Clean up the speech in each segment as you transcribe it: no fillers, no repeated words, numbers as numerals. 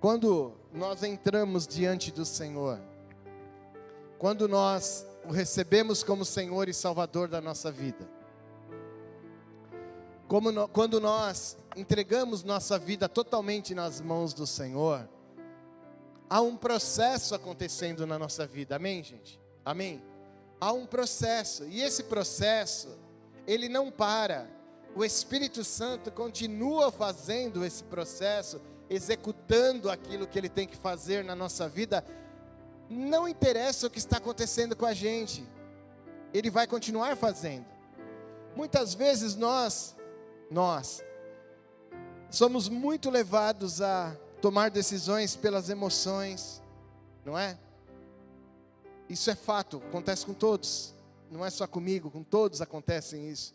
Quando nós entramos diante do Senhor, quando nós o recebemos como Senhor e Salvador da nossa vida, quando nós entregamos nossa vida totalmente nas mãos do Senhor, há um processo acontecendo na nossa vida, amém, gente? Amém? Há um processo, e esse processo, ele não para. O Espírito Santo continua fazendo esse processo, executando aquilo que ele tem que fazer na nossa vida. Não interessa o que está acontecendo com a gente, ele vai continuar fazendo. Muitas vezes nós somos muito levados a tomar decisões pelas emoções, não é? Isso é fato, acontece com todos, não é só comigo, com todos acontecem isso.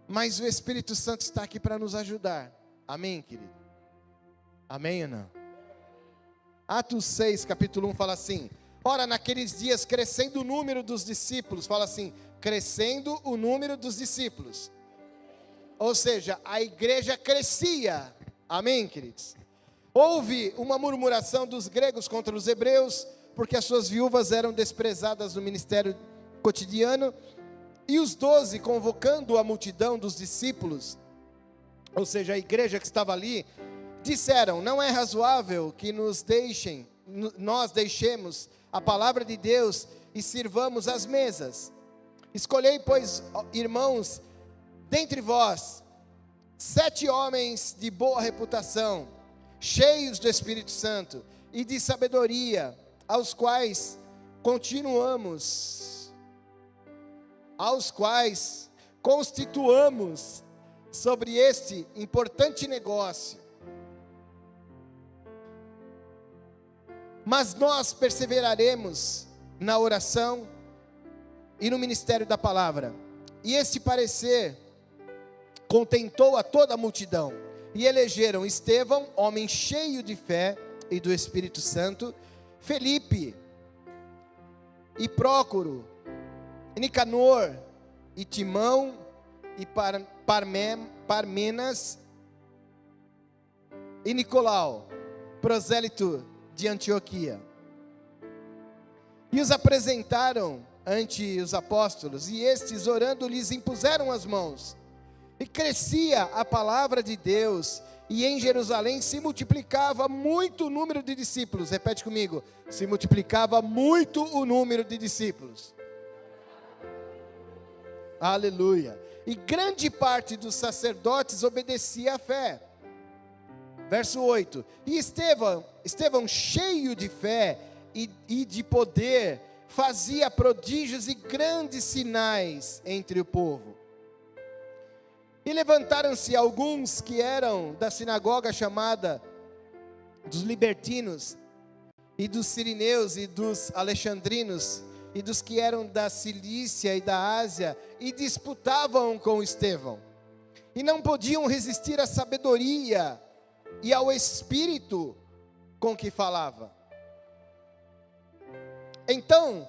Mas o Espírito Santo está aqui para nos ajudar, amém, querido? Amém ou não? Atos 6, capítulo 1 fala assim: ora, naqueles dias, crescendo o número dos discípulos, fala assim, crescendo o número dos discípulos, ou seja, a igreja crescia, amém, queridos? Houve uma murmuração dos gregos contra os hebreus, porque as suas viúvas eram desprezadas no ministério cotidiano, e os 12, convocando a multidão dos discípulos, ou seja, a igreja que estava ali, disseram: não é razoável que nós deixemos a palavra de Deus e sirvamos as mesas. Escolhei, pois, irmãos, dentre vós, 7 homens de boa reputação, cheios do Espírito Santo e de sabedoria, aos quais constituamos sobre este importante negócio. Mas nós perseveraremos na oração e no ministério da palavra. E este parecer contentou a toda a multidão. E elegeram Estevão, homem cheio de fé e do Espírito Santo, Felipe, e Prócoro, e Nicanor, e Timão, e Parmenas, e Nicolau, prosélito de Antioquia. E os apresentaram ante os apóstolos, e estes, orando, lhes impuseram as mãos. E crescia a palavra de Deus, e em Jerusalém se multiplicava muito o número de discípulos. Repete comigo: se multiplicava muito o número de discípulos. Aleluia. E grande parte dos sacerdotes obedecia à fé. Verso 8: e Estevão, cheio de fé e de poder, fazia prodígios e grandes sinais entre o povo. E levantaram-se alguns que eram da sinagoga chamada dos libertinos, e dos sirineus, e dos alexandrinos, e dos que eram da Cilícia e da Ásia, e disputavam com Estevão, e não podiam resistir à sabedoria e ao espírito com que falava. Então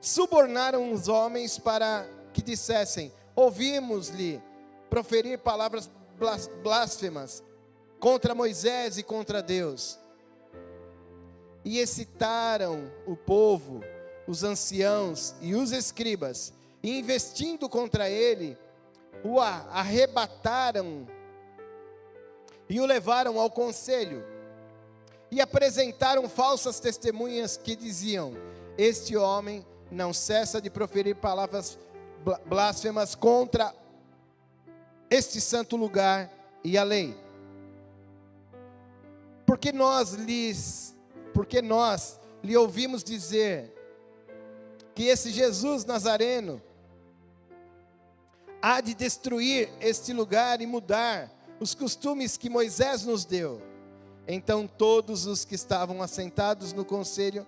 subornaram os homens para que dissessem: ouvimos-lhe proferir palavras blasfemas contra Moisés e contra Deus. E excitaram o povo, os anciãos e os escribas, e investindo contra ele, o arrebataram e o levaram ao conselho, e apresentaram falsas testemunhas que diziam: este homem não cessa de proferir palavras blasfemas contra este santo lugar e a lei. Porque nós lhe ouvimos dizer que esse Jesus Nazareno há de destruir este lugar e mudar os costumes que Moisés nos deu. Então todos os que estavam assentados no conselho,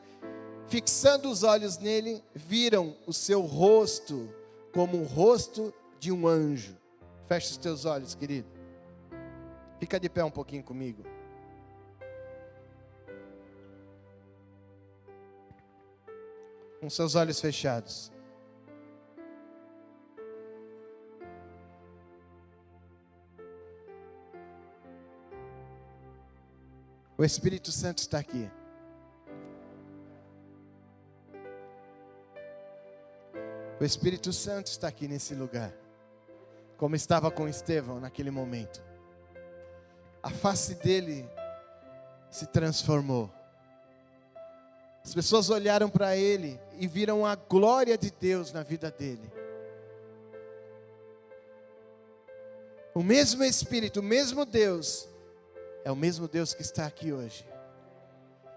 fixando os olhos nele, viram o seu rosto como o rosto de um anjo. Feche os teus olhos, querido. Fica de pé um pouquinho comigo. Com seus olhos fechados. O Espírito Santo está aqui. O Espírito Santo está aqui nesse lugar. Como estava com Estevão naquele momento. A face dele se transformou. As pessoas olharam para ele e viram a glória de Deus na vida dele. O mesmo Espírito, o mesmo Deus, é o mesmo Deus que está aqui hoje.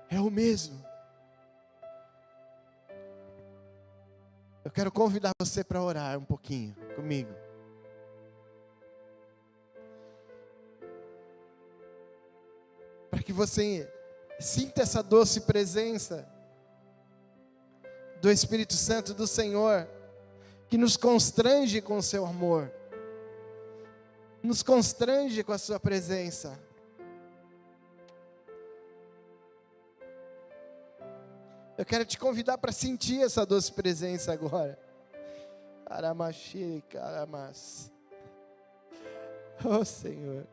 É o mesmo. Eu quero convidar você para orar um pouquinho comigo. Para que você sinta essa doce presença do Espírito Santo do Senhor, que nos constrange com o seu amor, nos constrange com a sua presença. Eu quero te convidar para sentir essa doce presença agora. Aramashiri, Karamas. Oh Senhor,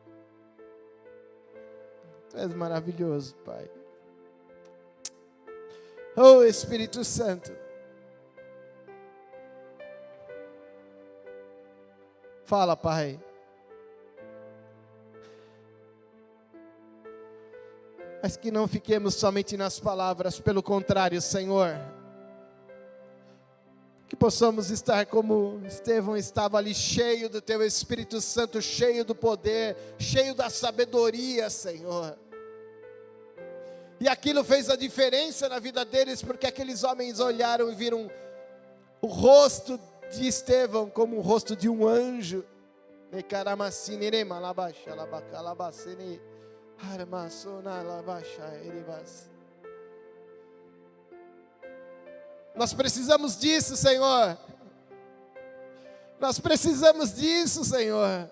Tu és maravilhoso, Pai. Oh Espírito Santo, fala, Pai. Mas que não fiquemos somente nas palavras, pelo contrário, Senhor, que possamos estar como Estevão estava ali, cheio do Teu Espírito Santo, cheio do poder, cheio da sabedoria, Senhor. E aquilo fez a diferença na vida deles, porque aqueles homens olharam e viram o rosto de Estevão como o rosto de um anjo. Nós precisamos disso, Senhor. Nós precisamos disso, Senhor.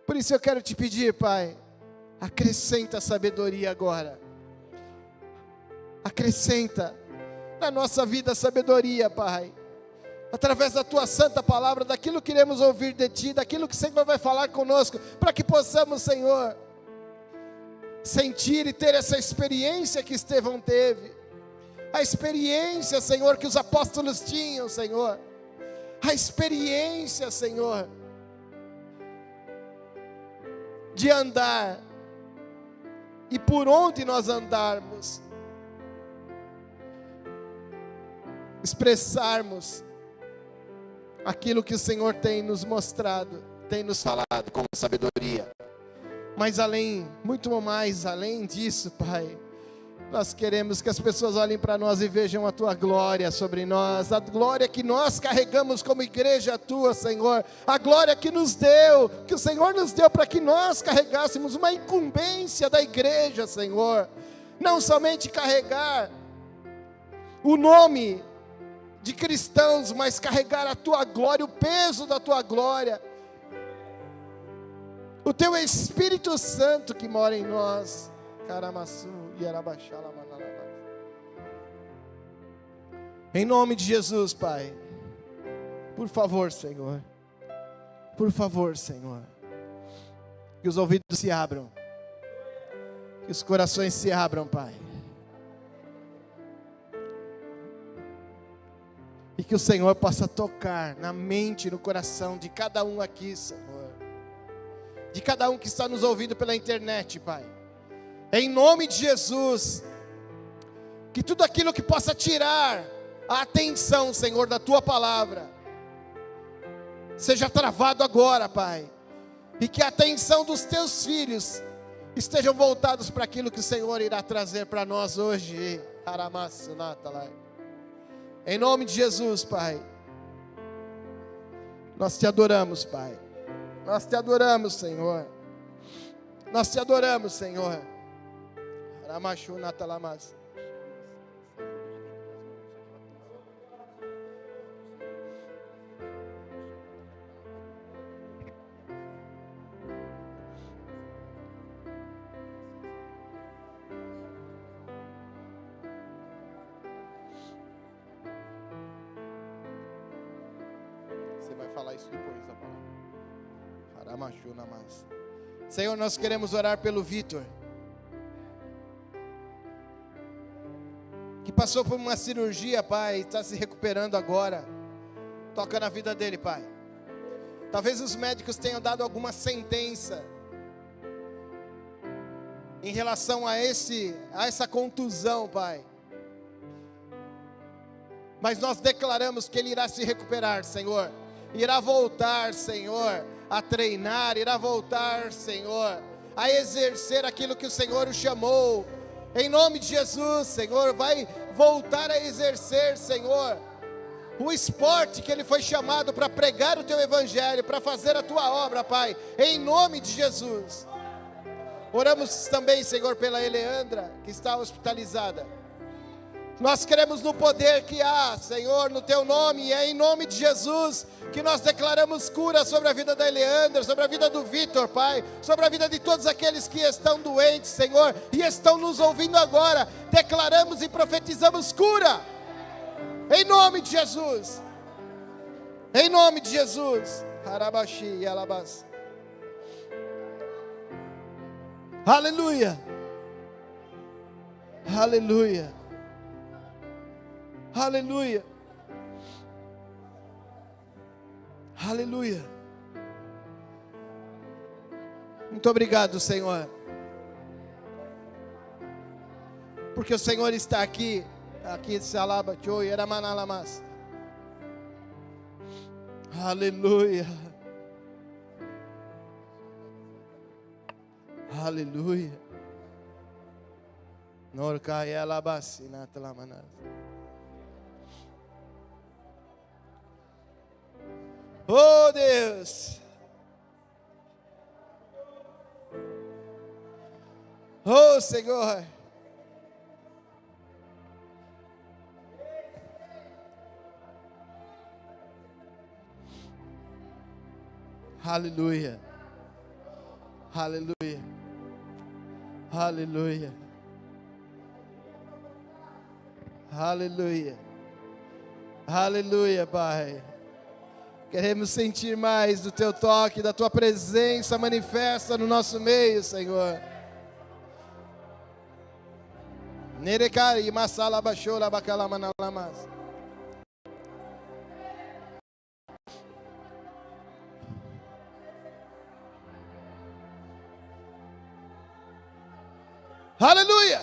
Por isso eu quero te pedir, Pai, acrescenta sabedoria agora. Acrescenta na nossa vida sabedoria, Pai. Através da Tua santa palavra, daquilo que iremos ouvir de Ti, daquilo que o Senhor vai falar conosco, para que possamos, Senhor, sentir e ter essa experiência que Estevão teve. A experiência, Senhor, que os apóstolos tinham, Senhor. A experiência, Senhor, de andar, e por onde nós andarmos, expressarmos aquilo que o Senhor tem nos mostrado, tem nos falado com sabedoria. Mas além, muito mais além disso, Pai, nós queremos que as pessoas olhem para nós e vejam a Tua glória sobre nós, a glória que nós carregamos como igreja Tua, Senhor, a glória que nos deu, que o Senhor nos deu para que nós carregássemos uma incumbência da igreja, Senhor, não somente carregar o nome de cristãos, mas carregar a Tua glória, o peso da Tua glória, o Teu Espírito Santo que mora em nós. Em nome de Jesus, Pai, por favor, Senhor, que os ouvidos se abram, que os corações se abram, Pai, e que o Senhor possa tocar na mente e no coração de cada um aqui, Senhor, de cada um que está nos ouvindo pela internet, Pai. Em nome de Jesus, que tudo aquilo que possa tirar a atenção, Senhor, da Tua palavra, seja travado agora, Pai, e que a atenção dos Teus filhos estejam voltados para aquilo que o Senhor irá trazer para nós hoje. Em nome de Jesus, Pai, nós Te adoramos, Pai, nós Te adoramos, Senhor, nós Te adoramos, Senhor. Você vai falar isso depois, tá bom? Senhor, nós queremos orar pelo Vitor, que passou por uma cirurgia, Pai, e está se recuperando agora. Toca na vida dele, Pai. Talvez os médicos tenham dado alguma sentença em relação a essa contusão, Pai. Mas nós declaramos que ele irá se recuperar, Senhor. Irá voltar, Senhor, a treinar, irá voltar, Senhor, a exercer aquilo que o Senhor o chamou. Em nome de Jesus, Senhor, vai voltar a exercer, Senhor, o esporte que ele foi chamado para pregar o teu evangelho, para fazer a tua obra, Pai, em nome de Jesus. Oramos também, Senhor, pela Eleandra, que está hospitalizada. Nós cremos no poder que há, Senhor, no teu nome, e é em nome de Jesus que nós declaramos cura sobre a vida da Eleandra, sobre a vida do Vitor, Pai, sobre a vida de todos aqueles que estão doentes, Senhor, e estão nos ouvindo agora. Declaramos e profetizamos cura, em nome de Jesus, em nome de Jesus. Harabashi, alabas. Aleluia, aleluia, aleluia, aleluia. Muito obrigado, Senhor, porque o Senhor está aqui, salaba, joy, era manalamas. Aleluia, aleluia. Norcai alabasina telamanas. Oh Deus, oh Senhor, aleluia, aleluia, aleluia, aleluia, aleluia, Pai. Queremos sentir mais do teu toque, da tua presença manifesta no nosso meio, Senhor. Nerecari masala bashora bakala manalamas. Aleluia!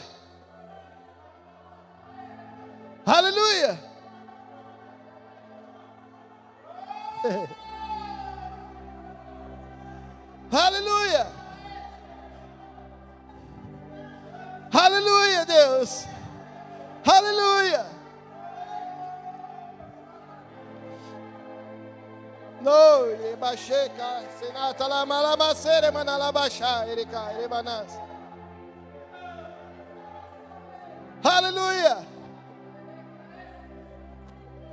Aleluia! Aleluia! Aleluia, Deus! Aleluia! No, ebacheca, senata la malabacere manalabachá, erika, erebanas. Aleluia!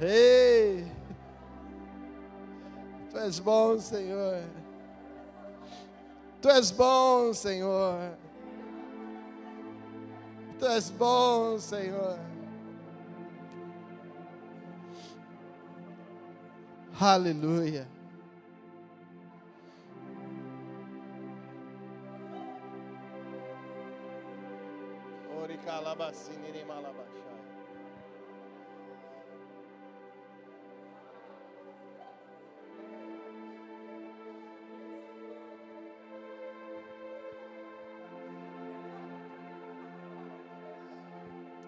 Ei! Tu és bom, Senhor. Tu és bom, Senhor. Tu és bom, Senhor. Aleluia. Oricalabacine malabachá.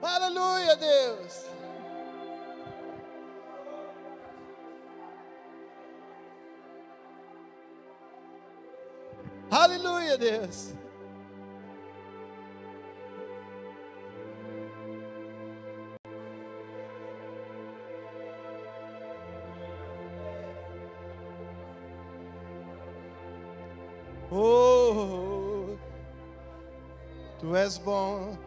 Aleluia, Deus. Aleluia, Deus. Oh, tu és bom.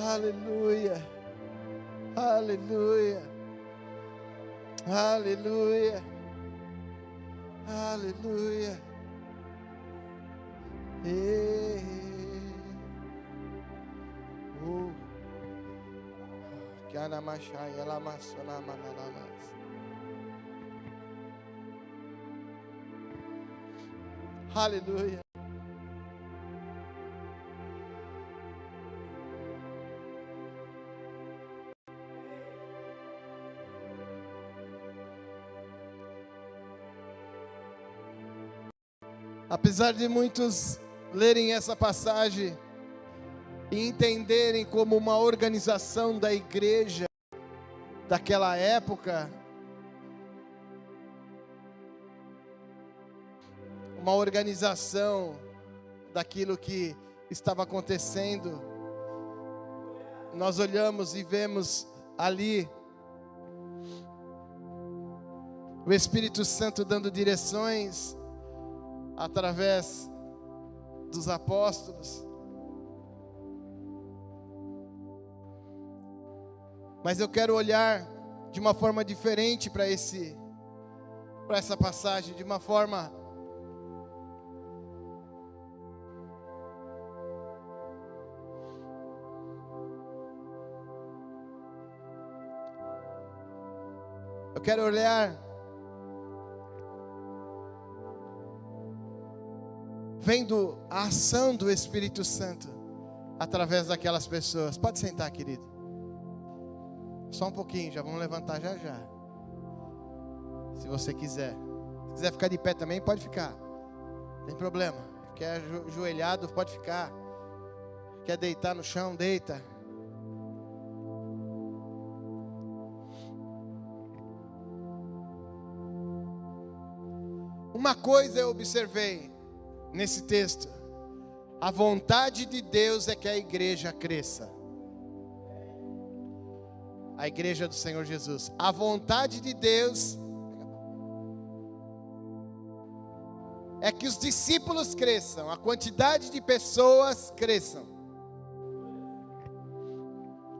Aleluia, aleluia, aleluia, aleluia. Que ana machai ela maçona manalamas. Aleluia. Apesar de muitos lerem essa passagem e entenderem como uma organização da igreja daquela época, uma organização daquilo que estava acontecendo, nós olhamos e vemos ali o Espírito Santo dando direções através dos apóstolos. Mas eu quero olhar de uma forma diferente para essa passagem, de uma forma eu quero olhar vendo a ação do Espírito Santo através daquelas pessoas. Pode sentar, querido. Só um pouquinho, já vamos levantar já. Se você quiser. Se quiser ficar de pé também, pode ficar. Não tem problema. Quer ajoelhado, pode ficar. Quer deitar no chão, deita. Uma coisa eu observei nesse texto: a vontade de Deus é que a igreja cresça. A igreja do Senhor Jesus. A vontade de Deus é que os discípulos cresçam, a quantidade de pessoas cresçam.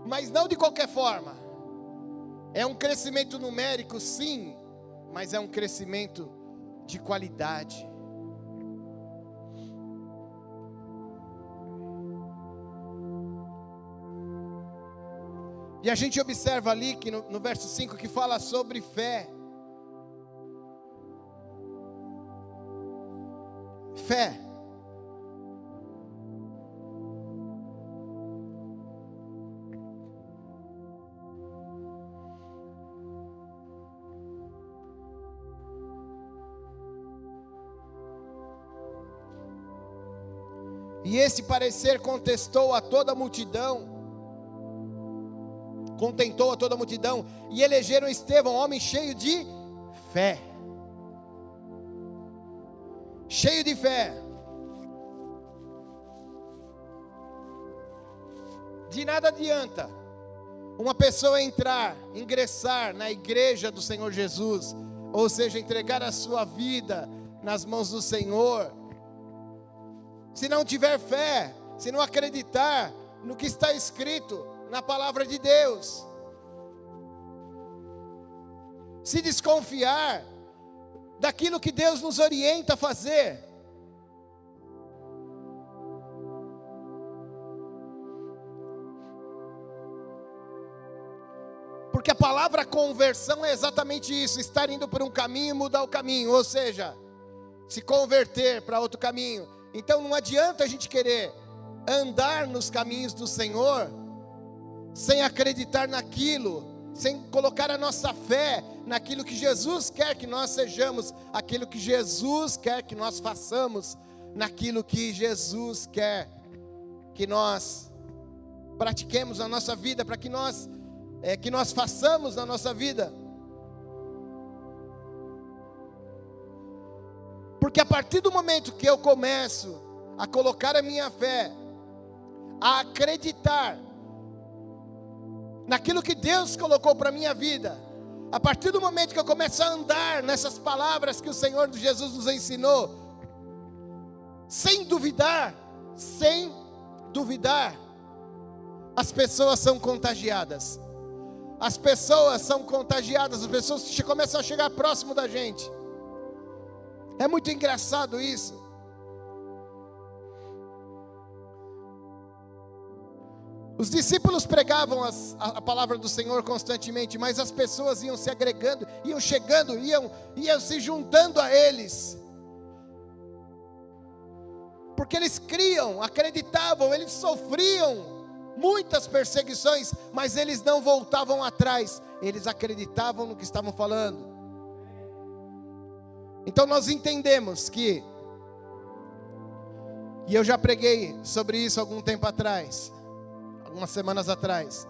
Mas não de qualquer forma. É um crescimento numérico, sim, mas é um crescimento de qualidade. E a gente observa ali que no verso 5 que fala sobre fé. Fé. E esse parecer contentou a toda a multidão, e elegeram Estevão, homem cheio de fé. Cheio de fé. De nada adianta uma pessoa ingressar na igreja do Senhor Jesus, ou seja, entregar a sua vida nas mãos do Senhor, se não tiver fé, se não acreditar no que está escrito na palavra de Deus, se desconfiar daquilo que Deus nos orienta a fazer. Porque a palavra conversão é exatamente isso: estar indo por um caminho e mudar o caminho, ou seja, se converter para outro caminho. Então não adianta a gente querer andar nos caminhos do Senhor sem acreditar naquilo, sem colocar a nossa fé naquilo que Jesus quer que nós sejamos, aquilo que Jesus quer que nós façamos, naquilo que Jesus quer que nós pratiquemos na nossa vida, para que nós façamos na nossa vida. Porque a partir do momento que eu começo a colocar a minha fé, a acreditar naquilo que Deus colocou para a minha vida, a partir do momento que eu começo a andar nessas palavras que o Senhor Jesus nos ensinou, sem duvidar, as pessoas são contagiadas. As pessoas começam a chegar próximo da gente. É muito engraçado isso. Os discípulos pregavam a palavra do Senhor constantemente, mas as pessoas iam se agregando, iam chegando, iam se juntando a eles. porque eles criam, acreditavam, eles sofriam muitas perseguições, mas eles não voltavam atrás, eles acreditavam no que estavam falando. Então nós entendemos que, e eu já preguei sobre isso algum tempo atrás, algumas semanas atrás,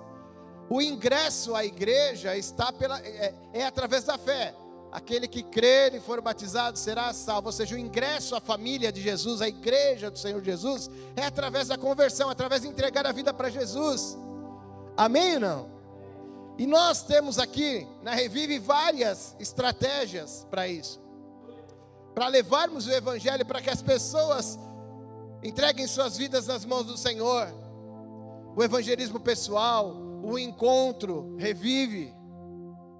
o ingresso à igreja está através da fé. Aquele que crer e for batizado será salvo. Ou seja, o ingresso à família de Jesus, à igreja do Senhor Jesus, é através da conversão, através de entregar a vida para Jesus. Amém ou não? E nós temos aqui na Revive várias estratégias para isso, para levarmos o evangelho para que as pessoas entreguem suas vidas nas mãos do Senhor. O evangelismo pessoal, o encontro Revive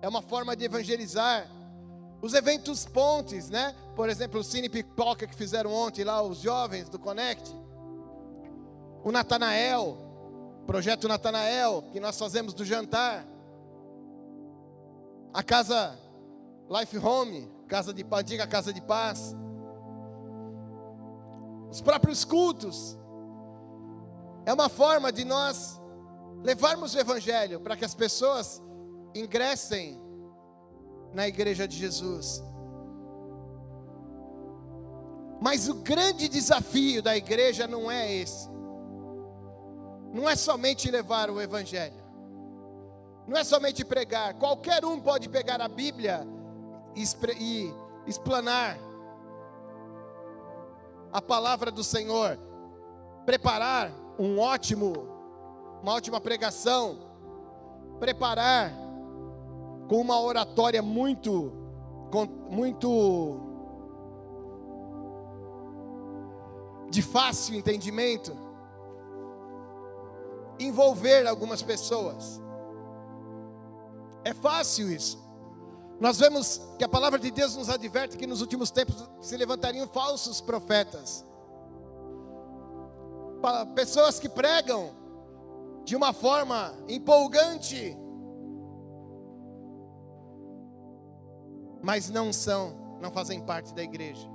é uma forma de evangelizar. Os eventos pontes, né? Por exemplo, o Cine Pipoca que fizeram ontem lá, os jovens do Connect. O Natanael, projeto Natanael, que nós fazemos do jantar. A casa Life Home, antiga Casa de Paz. Os próprios cultos. É uma forma de nós levarmos o evangelho para que as pessoas ingressem na igreja de Jesus. Mas o grande desafio da igreja não é esse. Não é somente levar o evangelho. Não é somente pregar. Qualquer um pode pegar a Bíblia e explanar a palavra do Senhor, preparar uma ótima pregação, preparar com uma oratória muito de fácil entendimento, envolver algumas pessoas. É fácil isso. Nós vemos que a palavra de Deus nos adverte que nos últimos tempos se levantariam falsos profetas, pessoas que pregam de uma forma empolgante, mas não fazem parte da igreja.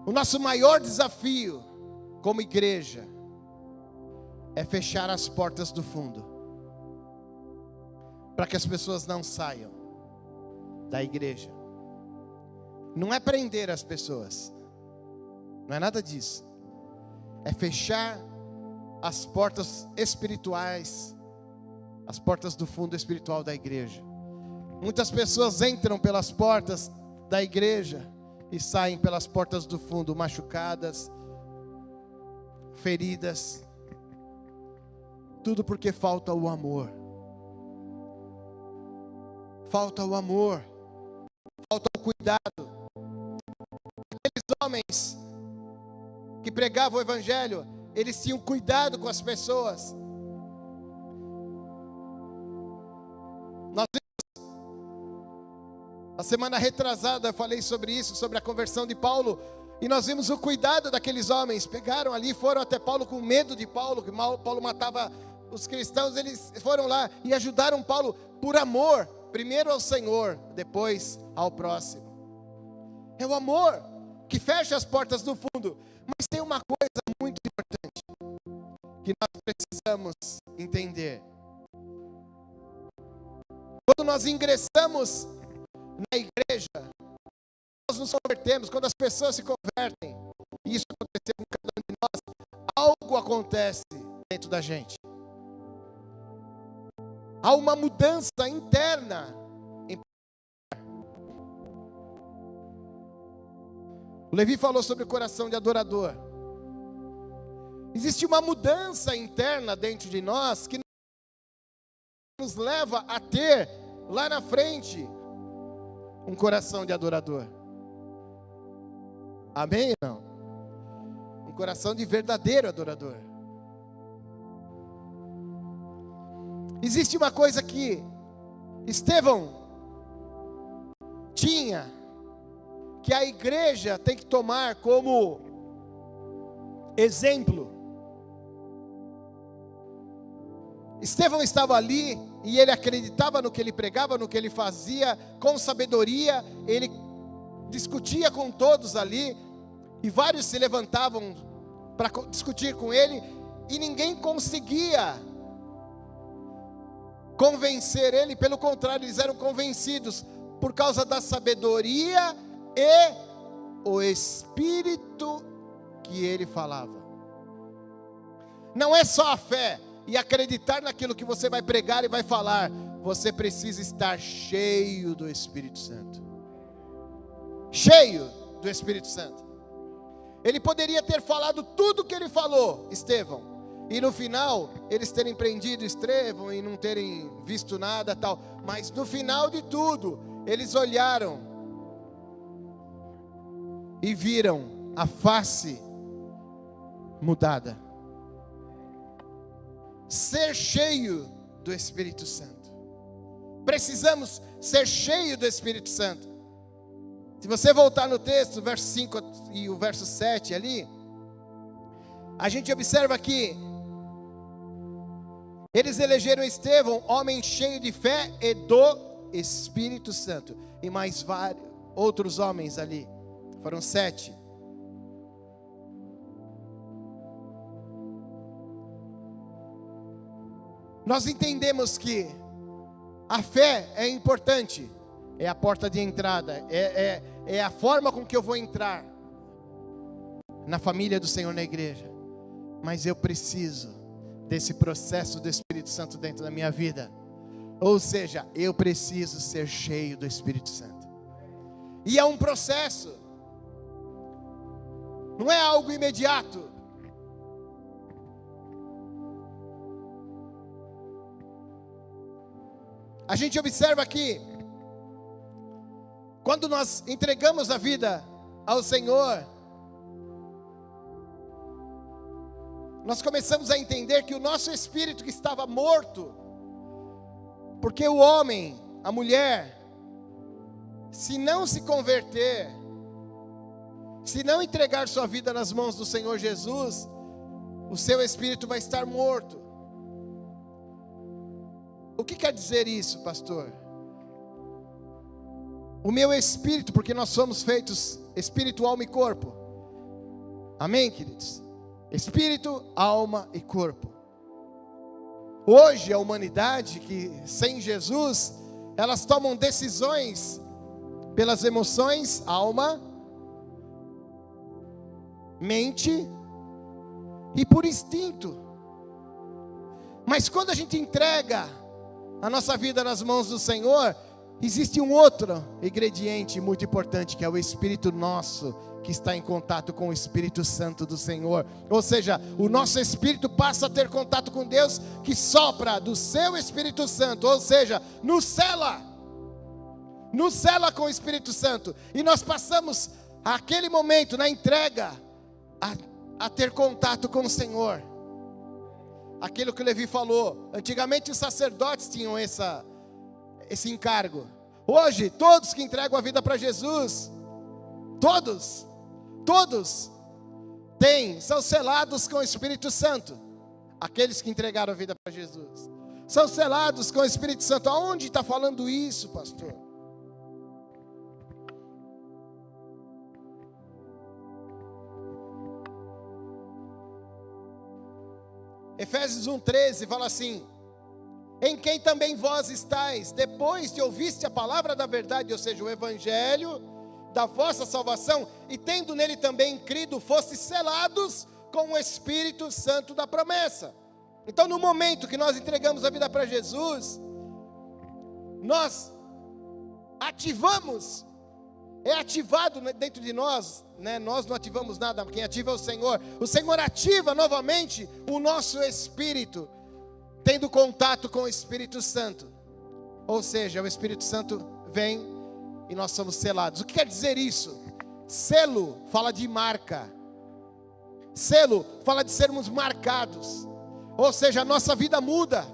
O nosso maior desafio como igreja é fechar as portas do fundo, para que as pessoas não saiam da igreja. Não é prender as pessoas, não é nada disso. É fechar as portas espirituais, as portas do fundo espiritual da igreja. Muitas pessoas entram pelas portas da igreja e saem pelas portas do fundo, machucadas, feridas. Tudo porque falta o amor. Falta o amor. Falta o cuidado. Aqueles homens que pregavam o evangelho, eles tinham cuidado com as pessoas. Nós vimos, a semana retrasada eu falei sobre isso, sobre a conversão de Paulo, e nós vimos o cuidado daqueles homens. Pegaram ali, foram até Paulo com medo de Paulo, que Paulo matava os cristãos. Eles foram lá e ajudaram Paulo por amor, primeiro ao Senhor, depois ao próximo. É o amor que fecha as portas do fundo. Mas tem uma coisa muito importante que nós precisamos entender. Quando nós ingressamos na igreja, nós nos convertemos. Quando as pessoas se convertem, e isso aconteceu com cada um de nós, algo acontece dentro da gente. Há uma mudança interna. O Levi falou sobre o coração de adorador. Existe uma mudança interna dentro de nós que nos leva a ter lá na frente um coração de adorador. Amém ou não? Um coração de verdadeiro adorador. Existe uma coisa que Estevão tinha, que a igreja tem que tomar como exemplo. Estevão estava ali e ele acreditava no que ele pregava, no que ele fazia, com sabedoria. Ele discutia com todos ali, e vários se levantavam para discutir com ele, e ninguém conseguia convencer ele. Pelo contrário, eles eram convencidos por causa da sabedoria e o Espírito que ele falava. Não é só a fé e acreditar naquilo que você vai pregar e vai falar. Você precisa estar cheio do Espírito Santo. Cheio do Espírito Santo. Ele poderia ter falado tudo o que ele falou, Estevão, e no final eles terem prendido Estevão e não terem visto nada tal. Mas no final de tudo, eles olharam e viram a face mudada. Ser cheio do Espírito Santo. Precisamos ser cheio do Espírito Santo. Se você voltar no texto, verso 5 e o verso 7 ali, a gente observa que eles elegeram Estevão, homem cheio de fé e do Espírito Santo. E mais vários outros homens ali. Foram 7. Nós entendemos que a fé é importante, é a porta de entrada, é a forma com que eu vou entrar na família do Senhor, na igreja. Mas eu preciso desse processo do Espírito Santo dentro da minha vida. Ou seja, eu preciso ser cheio do Espírito Santo. E é um processo, não é algo imediato. A gente observa aqui, quando nós entregamos a vida ao Senhor, nós começamos a entender que o nosso espírito que estava morto, porque o homem, a mulher, se não se converter, se não entregar sua vida nas mãos do Senhor Jesus, o seu espírito vai estar morto. O que quer dizer isso, pastor? O meu espírito, porque nós somos feitos espírito, alma e corpo. Amém, queridos? Espírito, alma e corpo. Hoje a humanidade que sem Jesus, elas tomam decisões pelas emoções, alma, mente e por instinto. Mas quando a gente entrega a nossa vida nas mãos do Senhor, existe um outro ingrediente muito importante, que é o Espírito nosso, que está em contato com o Espírito Santo do Senhor. Ou seja, o nosso espírito passa a ter contato com Deus, que sopra do seu Espírito Santo, ou seja, nos cela com o Espírito Santo, e nós passamos aquele momento na entrega a ter contato com o Senhor. Aquilo que o Levi falou, antigamente os sacerdotes tinham esse encargo. Hoje, todos que entregam a vida para Jesus, todos são selados com o Espírito Santo. Aqueles que entregaram a vida para Jesus são selados com o Espírito Santo. Aonde está falando isso, pastor? Efésios 1:13 fala assim: em quem também vós estáis, depois de ouviste a palavra da verdade, ou seja, o evangelho da vossa salvação, e tendo nele também crido, fostes selados com o Espírito Santo da promessa. Então, no momento que nós entregamos a vida para Jesus, nós ativamos, é ativado dentro de nós, né? Nós não ativamos nada, quem ativa é o Senhor. O Senhor ativa novamente o nosso espírito, tendo contato com o Espírito Santo. Ou seja, o Espírito Santo vem e nós somos selados. O que quer dizer isso? Selo fala de marca. Selo fala de sermos marcados. Ou seja, a nossa vida muda.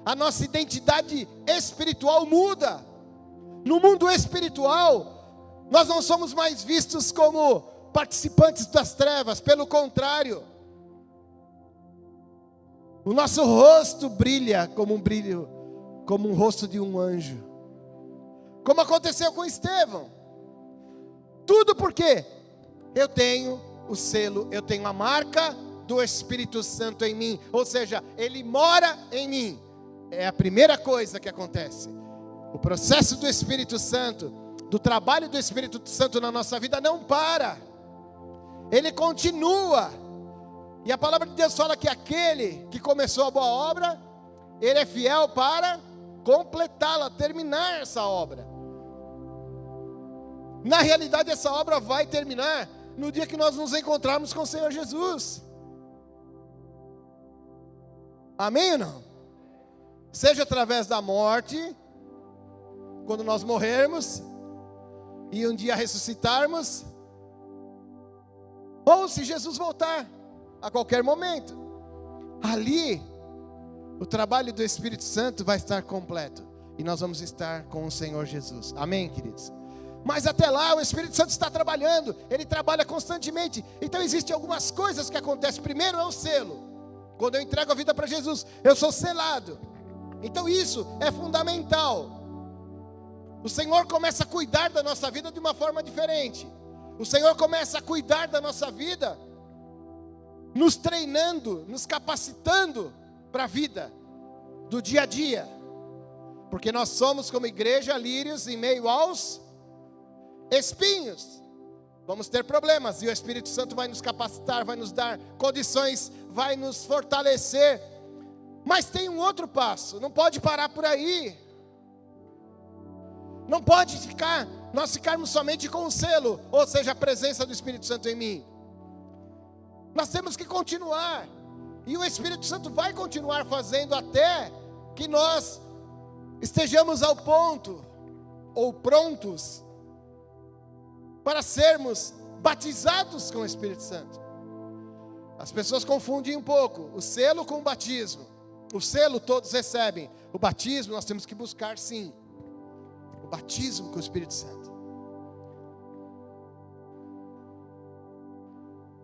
A nossa identidade espiritual muda. No mundo espiritual, nós não somos mais vistos como participantes das trevas. Pelo contrário, o nosso rosto brilha como um rosto de um anjo. Como aconteceu com Estevão. Tudo porque eu tenho o selo, eu tenho a marca do Espírito Santo em mim. Ou seja, Ele mora em mim. É a primeira coisa que acontece. O processo do Espírito Santo, do trabalho do Espírito Santo na nossa vida não para. Ele continua. E a palavra de Deus fala que aquele que começou a boa obra, Ele é fiel para completá-la, terminar essa obra. Na realidade, essa obra vai terminar no dia que nós nos encontrarmos com o Senhor Jesus. Amém ou não? Seja através da morte, quando nós morrermos, e um dia ressuscitarmos, ou se Jesus voltar a qualquer momento, ali o trabalho do Espírito Santo vai estar completo, e nós vamos estar com o Senhor Jesus. Amém, queridos? Mas até lá o Espírito Santo está trabalhando, Ele trabalha constantemente. Então existem algumas coisas que acontecem. Primeiro é o selo. Quando eu entrego a vida para Jesus, eu sou selado. Então isso é fundamental. O Senhor começa a cuidar da nossa vida de uma forma diferente. O Senhor começa a cuidar da nossa vida, nos treinando, nos capacitando para a vida do dia a dia. Porque nós somos, como igreja, lírios em meio aos espinhos. Vamos ter problemas, e o Espírito Santo vai nos capacitar, vai nos dar condições, vai nos fortalecer. Mas tem um outro passo, não pode parar por aí. Não pode nós ficarmos somente com o selo, ou seja, a presença do Espírito Santo em mim. Nós temos que continuar, e o Espírito Santo vai continuar fazendo até que nós estejamos ao ponto, ou prontos, para sermos batizados com o Espírito Santo. As pessoas confundem um pouco o selo com o batismo. O selo todos recebem, o batismo nós temos que buscar sim, o batismo com o Espírito Santo.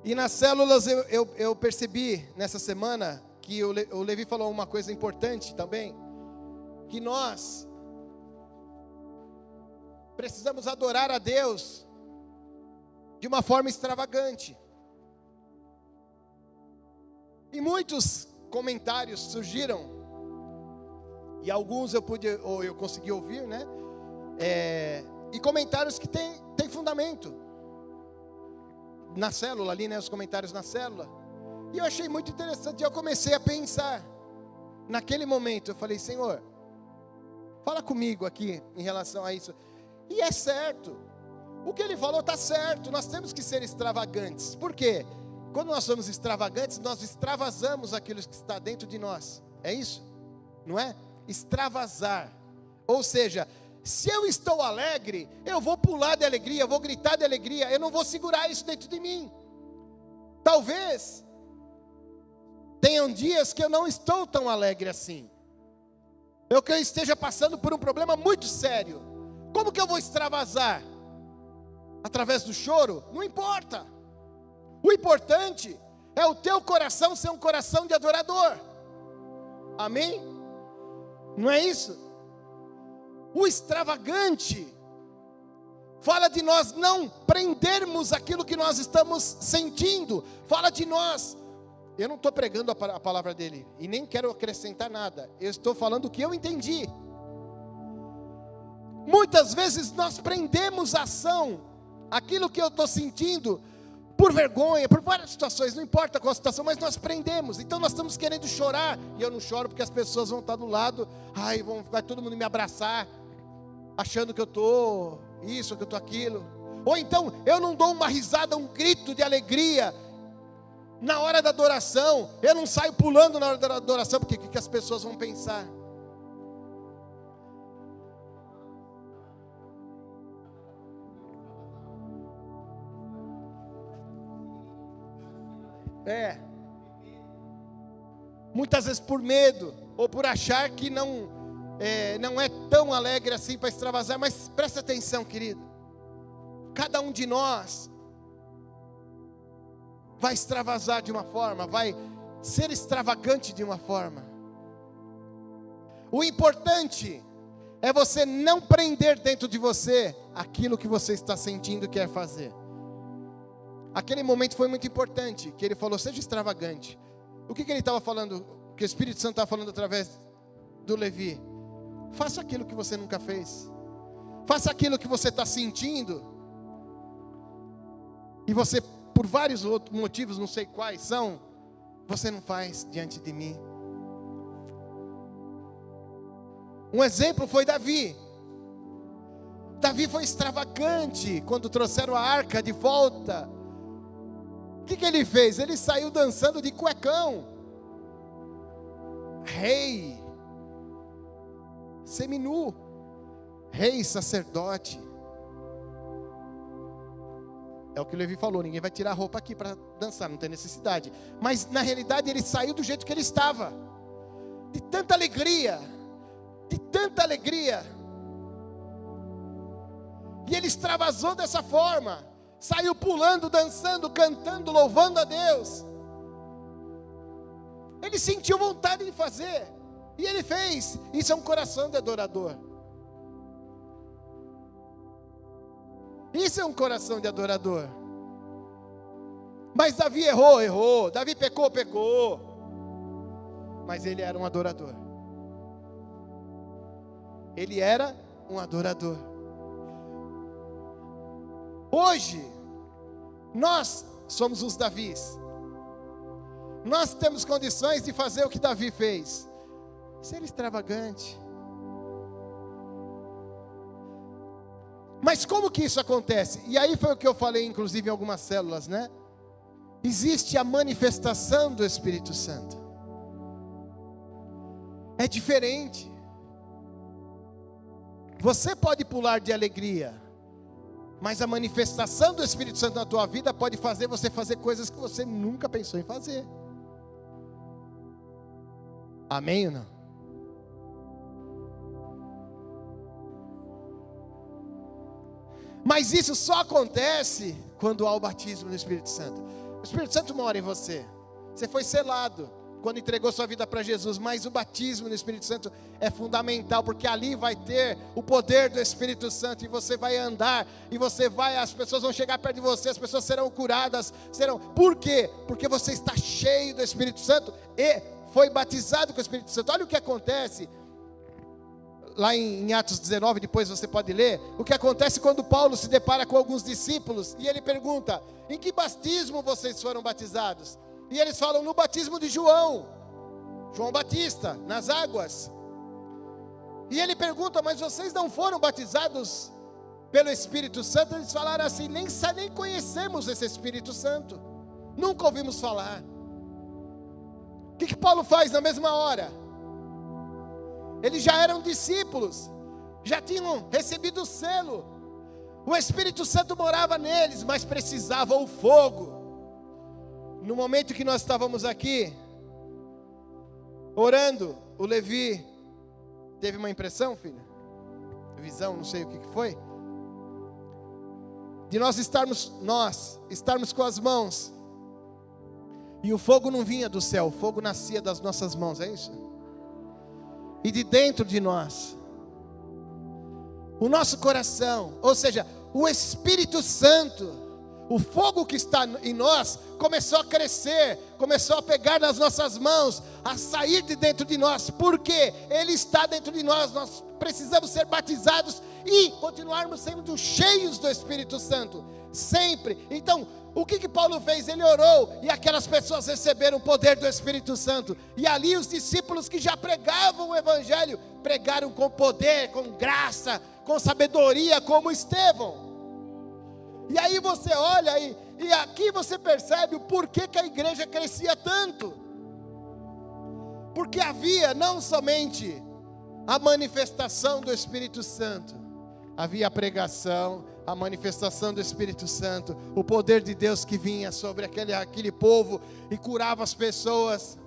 E nas células eu percebi nessa semana que o Levi falou uma coisa importante também, que nós precisamos adorar a Deus de uma forma extravagante. E muitos comentários surgiram, e alguns eu consegui ouvir, né? E comentários que tem fundamento na célula ali, né? Os comentários na célula. E eu achei muito interessante. Eu comecei a pensar naquele momento. Eu falei: Senhor, fala comigo aqui em relação a isso. E é certo. O que ele falou está certo, nós temos que ser extravagantes. Por quê? Quando nós somos extravagantes, nós extravasamos aquilo que está dentro de nós. É isso? Não é? Extravasar. Ou seja, se eu estou alegre, eu vou pular de alegria, eu vou gritar de alegria, eu não vou segurar isso dentro de mim. Talvez tenham dias que eu não estou tão alegre assim. Eu que eu esteja passando por um problema muito sério. Como que eu vou extravasar? Através do choro? Não importa. O importante é o teu coração ser um coração de adorador. Amém? Não é isso? O extravagante fala de nós não prendermos aquilo que nós estamos sentindo. Fala de nós. Eu não estou pregando a palavra dele e nem quero acrescentar nada. Eu estou falando o que eu entendi. Muitas vezes nós prendemos a ação, aquilo que eu estou sentindo, por vergonha, por várias situações, não importa qual situação, mas nós prendemos. Então nós estamos querendo chorar, e eu não choro porque as pessoas vão estar do lado, vai todo mundo me abraçar, achando que eu estou isso, que eu estou aquilo. Ou então eu não dou uma risada, um grito de alegria na hora da adoração, eu não saio pulando na hora da adoração, porque o que as pessoas vão pensar? Muitas vezes por medo, ou por achar que não é tão alegre assim para extravasar. Mas presta atenção, querido, cada um de nós vai extravasar de uma forma, vai ser extravagante de uma forma. O importante É você não prender dentro de você aquilo que você está sentindo e quer fazer. Aquele momento foi muito importante, que ele falou, seja extravagante. O que ele estava falando, que o Espírito Santo estava falando através do Levi? Faça aquilo que você nunca fez. Faça aquilo que você está sentindo. E você, por vários outros motivos, não sei quais são, você não faz diante de mim. Um exemplo foi Davi. Davi foi extravagante quando trouxeram a arca de volta. O que ele fez? Ele saiu dançando de cuecão. Rei, seminu, rei, sacerdote. É o que o Levi falou, ninguém vai tirar a roupa aqui para dançar, não tem necessidade. Mas na realidade ele saiu do jeito que ele estava. De tanta alegria. De tanta alegria. E ele extravasou dessa forma. Saiu pulando, dançando, cantando, louvando a Deus. Ele sentiu vontade de fazer. E ele fez. Isso é um coração de adorador. Isso é um coração de adorador. Mas Davi errou. Davi pecou. Mas ele era um adorador. Ele era um adorador. Hoje, nós somos os Davis. Nós temos condições de fazer o que Davi fez. Ser extravagante. Mas como que isso acontece? E aí foi o que eu falei, inclusive, em algumas células, né? Existe a manifestação do Espírito Santo. É diferente. Você pode pular de alegria, mas a manifestação do Espírito Santo na tua vida pode fazer você fazer coisas que você nunca pensou em fazer. Amém ou não? Mas isso só acontece quando há o batismo no Espírito Santo. O Espírito Santo mora em você. Você foi selado quando entregou sua vida para Jesus, mas o batismo no Espírito Santo é fundamental, porque ali vai ter o poder do Espírito Santo, e você vai andar, e as pessoas vão chegar perto de você, as pessoas serão curadas, por quê? Porque você está cheio do Espírito Santo, e foi batizado com o Espírito Santo. Olha o que acontece, lá em Atos 19, depois você pode ler, o que acontece quando Paulo se depara com alguns discípulos, e ele pergunta, em que batismo vocês foram batizados? E eles falam, no batismo de João Batista, nas águas. E ele pergunta, mas vocês não foram batizados pelo Espírito Santo? Eles falaram assim, nem conhecemos esse Espírito Santo, nunca ouvimos falar. O que Paulo faz na mesma hora? Eles já eram discípulos, já tinham recebido o selo, o Espírito Santo morava neles, mas precisava o fogo. No momento que nós estávamos aqui, orando, o Levi teve uma impressão, filha? Visão, não sei o que foi. De nós estarmos com as mãos, e o fogo não vinha do céu, o fogo nascia das nossas mãos, é isso? E de dentro de nós, o nosso coração, ou seja, o Espírito Santo, o fogo que está em nós, começou a crescer, começou a pegar nas nossas mãos, a sair de dentro de nós, porque Ele está dentro de nós. Nós precisamos ser batizados e continuarmos sendo cheios do Espírito Santo, sempre. Então, o que Paulo fez? Ele orou, e aquelas pessoas receberam o poder do Espírito Santo, e ali os discípulos que já pregavam o Evangelho, pregaram com poder, com graça, com sabedoria, como Estevão. E aí você olha e aqui você percebe o porquê que a igreja crescia tanto. Porque havia não somente a manifestação do Espírito Santo, havia a pregação, a manifestação do Espírito Santo, o poder de Deus que vinha sobre aquele povo e curava as pessoas.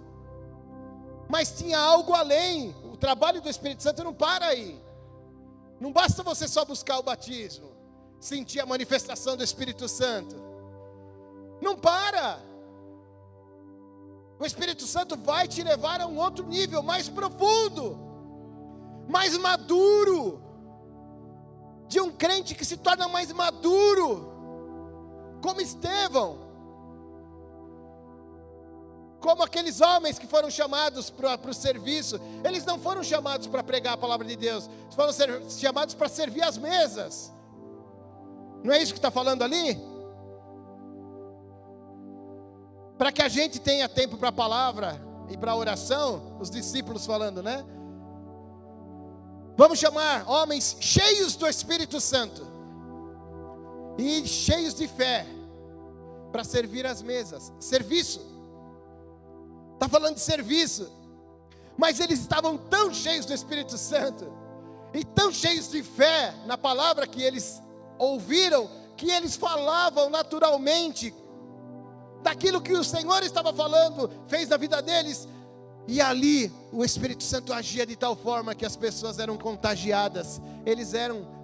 Mas tinha algo além. O trabalho do Espírito Santo não para aí. Não basta você só buscar o batismo, sentir a manifestação do Espírito Santo. Não para. O Espírito Santo vai te levar a um outro nível mais profundo. mais maduro, de um crente que se torna mais maduro, como Estevão, como aqueles homens que foram chamados para o serviço. Eles não foram chamados para pregar a palavra de Deus, eles foram chamados para servir as mesas. Não é isso que está falando ali? Para que a gente tenha tempo para a palavra e para a oração, os discípulos falando, né? Vamos chamar homens cheios do Espírito Santo e cheios de fé para servir as mesas. Serviço. Está falando de serviço. Mas eles estavam tão cheios do Espírito Santo e tão cheios de fé na palavra que eles ouviram, que eles falavam naturalmente daquilo que o Senhor estava falando, fez na vida deles. E ali o Espírito Santo agia de tal forma que as pessoas eram contagiadas. Eles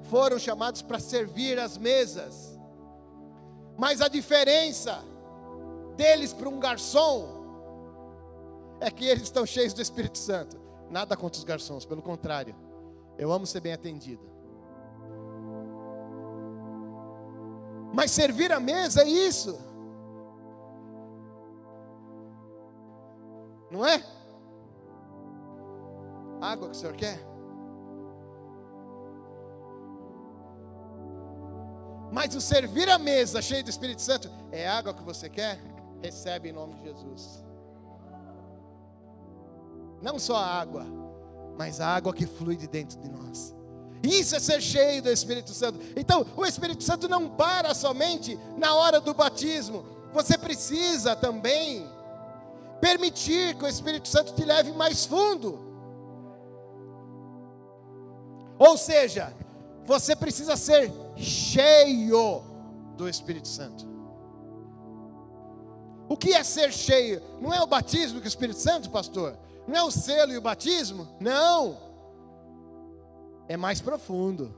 foram chamados para servir as mesas. Mas a diferença deles para um garçom é que eles estão cheios do Espírito Santo. Nada contra os garçons, pelo contrário, eu amo ser bem atendido. Mas servir a mesa é isso, não é? Água que o senhor quer? Mas o servir a mesa cheio do Espírito Santo é água que você quer? Recebe em nome de Jesus. Não só a água, mas a água que flui de dentro de nós. Isso é ser cheio do Espírito Santo. Então, o Espírito Santo não para somente na hora do batismo. Você precisa também permitir que o Espírito Santo te leve mais fundo. Ou seja, você precisa ser cheio do Espírito Santo. O que é ser cheio? Não é o batismo com o Espírito Santo, pastor? Não é o selo e o batismo? Não. É mais profundo.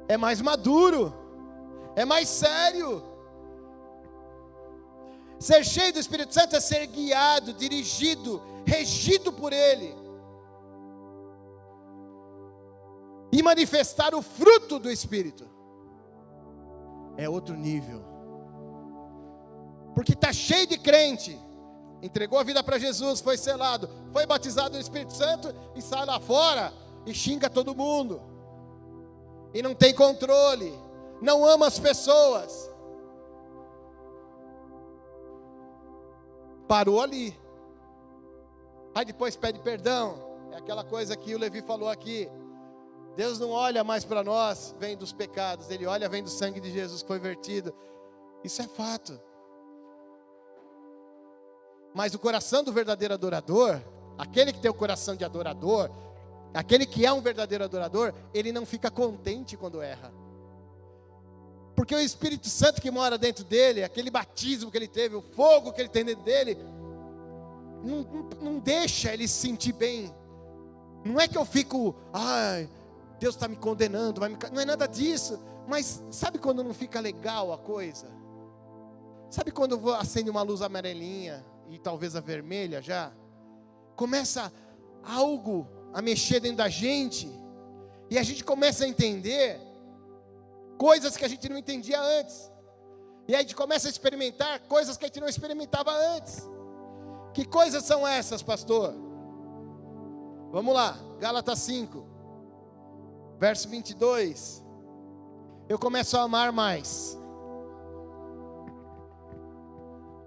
É mais maduro. É mais sério. Ser cheio do Espírito Santo é ser guiado, dirigido, regido por Ele. E manifestar o fruto do Espírito. É outro nível. Porque está cheio de crente. Entregou a vida para Jesus, foi selado, foi batizado no Espírito Santo e sai lá fora e xinga todo mundo. E não tem controle, não ama as pessoas. Parou ali. Aí depois pede perdão. É aquela coisa que o Levi falou aqui. Deus não olha mais para nós, vem dos pecados. Ele olha, vem do sangue de Jesus que foi vertido. Isso é fato. Mas o coração do verdadeiro adorador, aquele que tem o coração de adorador, aquele que é um verdadeiro adorador, ele não fica contente quando erra. Porque o Espírito Santo que mora dentro dele, aquele batismo que ele teve, o fogo que ele tem dentro dele, não deixa ele se sentir bem. Não é que eu fico, ai, Deus está me condenando, não é nada disso. Mas sabe quando não fica legal a coisa? Sabe quando acende uma luz amarelinha e talvez a vermelha já? Começa algo a mexer dentro da gente, e a gente começa a entender coisas que a gente não entendia antes, e aí a gente começa a experimentar coisas que a gente não experimentava antes. Que coisas são essas, pastor? Vamos lá, Gálatas 5, verso 22. Eu começo a amar mais.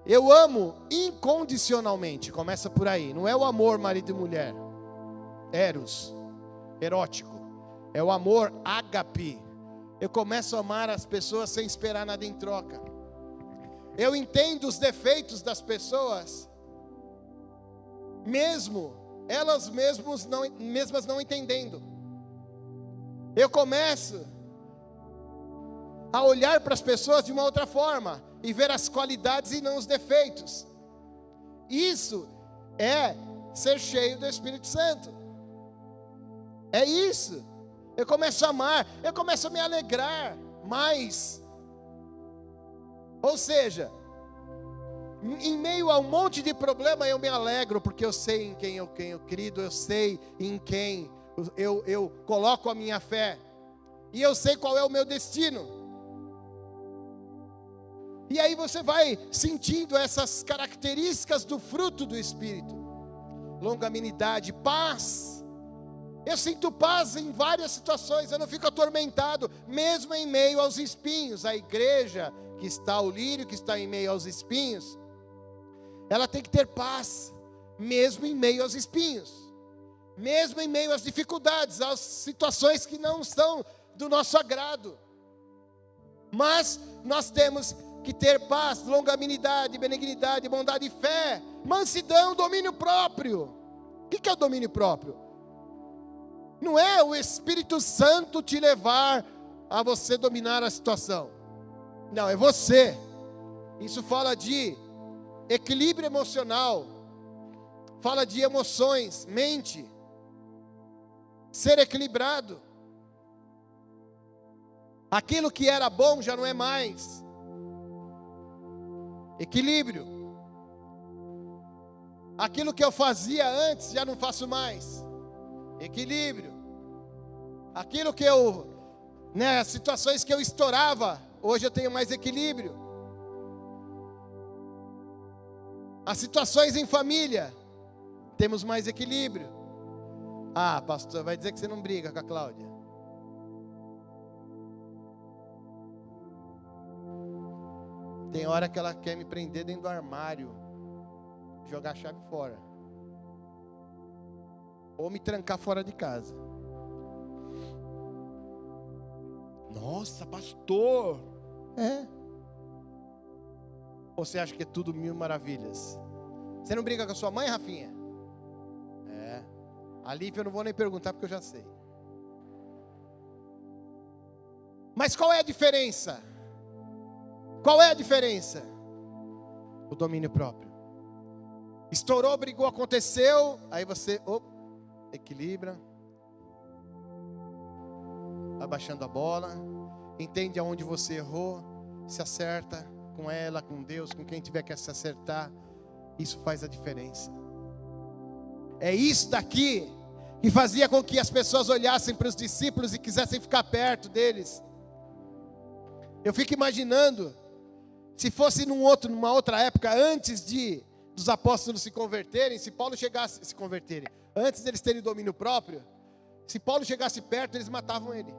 Eu amo incondicionalmente, começa por aí. Não é o amor marido e mulher, eros, erótico. É o amor ágape. Eu começo a amar as pessoas sem esperar nada em troca. Eu entendo os defeitos das pessoas, mesmo elas mesmas não entendendo. Eu começo a olhar para as pessoas de uma outra forma e ver as qualidades e não os defeitos. Isso é ser cheio do Espírito Santo. É isso. Eu começo a amar, eu começo a me alegrar mais. Ou seja, em meio a um monte de problema eu me alegro, porque eu sei em quem eu crido, eu sei em quem eu coloco a minha fé. E eu sei qual é o meu destino. E aí você vai sentindo essas características do fruto do Espírito. Longanimidade, paz. Eu sinto paz em várias situações, eu não fico atormentado, mesmo em meio aos espinhos. A igreja que está, o lírio que está em meio aos espinhos, ela tem que ter paz, mesmo em meio aos espinhos. Mesmo em meio às dificuldades, às situações que não são do nosso agrado. Mas nós temos que ter paz, longanimidade, benignidade, bondade, fé, mansidão, domínio próprio. O que é o domínio próprio? Não é o Espírito Santo te levar a você dominar a situação. Não, é você. Isso fala de equilíbrio emocional. Fala de emoções, mente. Ser equilibrado. Aquilo que era bom já não é mais. Equilíbrio. Aquilo que eu fazia antes já não faço mais. Equilíbrio. Aquilo que as situações que eu estourava, hoje eu tenho mais equilíbrio. As situações em família, temos mais equilíbrio. Ah, pastor, vai dizer que você não briga com a Cláudia. Tem hora que ela quer me prender dentro do armário, jogar a chave fora. Ou me trancar fora de casa. Nossa, pastor. É. Ou você acha que é tudo mil maravilhas? Você não briga com a sua mãe, Rafinha? É. A Lívia eu não vou nem perguntar porque eu já sei. Mas qual é a diferença? Qual é a diferença? O domínio próprio. Estourou, brigou, aconteceu. Aí você equilibra. Abaixando a bola. Entende aonde você errou. Se acerta com ela, com Deus, com quem tiver que se acertar. Isso faz a diferença. É isso daqui que fazia com que as pessoas olhassem para os discípulos e quisessem ficar perto deles. Eu fico imaginando, se fosse numa outra época, antes dos apóstolos se converterem, se Paulo chegasse a se converterem, antes deles terem domínio próprio, se Paulo chegasse perto, eles matavam ele.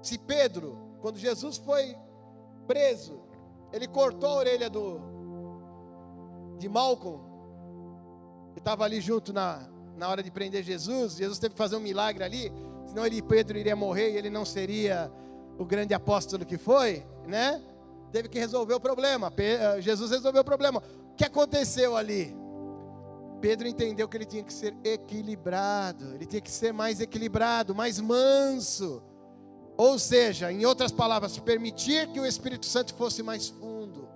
Se Pedro, quando Jesus foi preso, ele cortou a orelha de Malcolm, que estava ali junto na hora de prender Jesus. Jesus teve que fazer um milagre ali, senão Pedro iria morrer e ele não seria o grande apóstolo que foi, né? Teve que resolver o problema. Jesus resolveu o problema. O que aconteceu ali? Pedro entendeu que ele tinha que ser equilibrado, ele tinha que ser mais equilibrado, mais manso. Ou seja, em outras palavras, permitir que o Espírito Santo fosse mais fundo.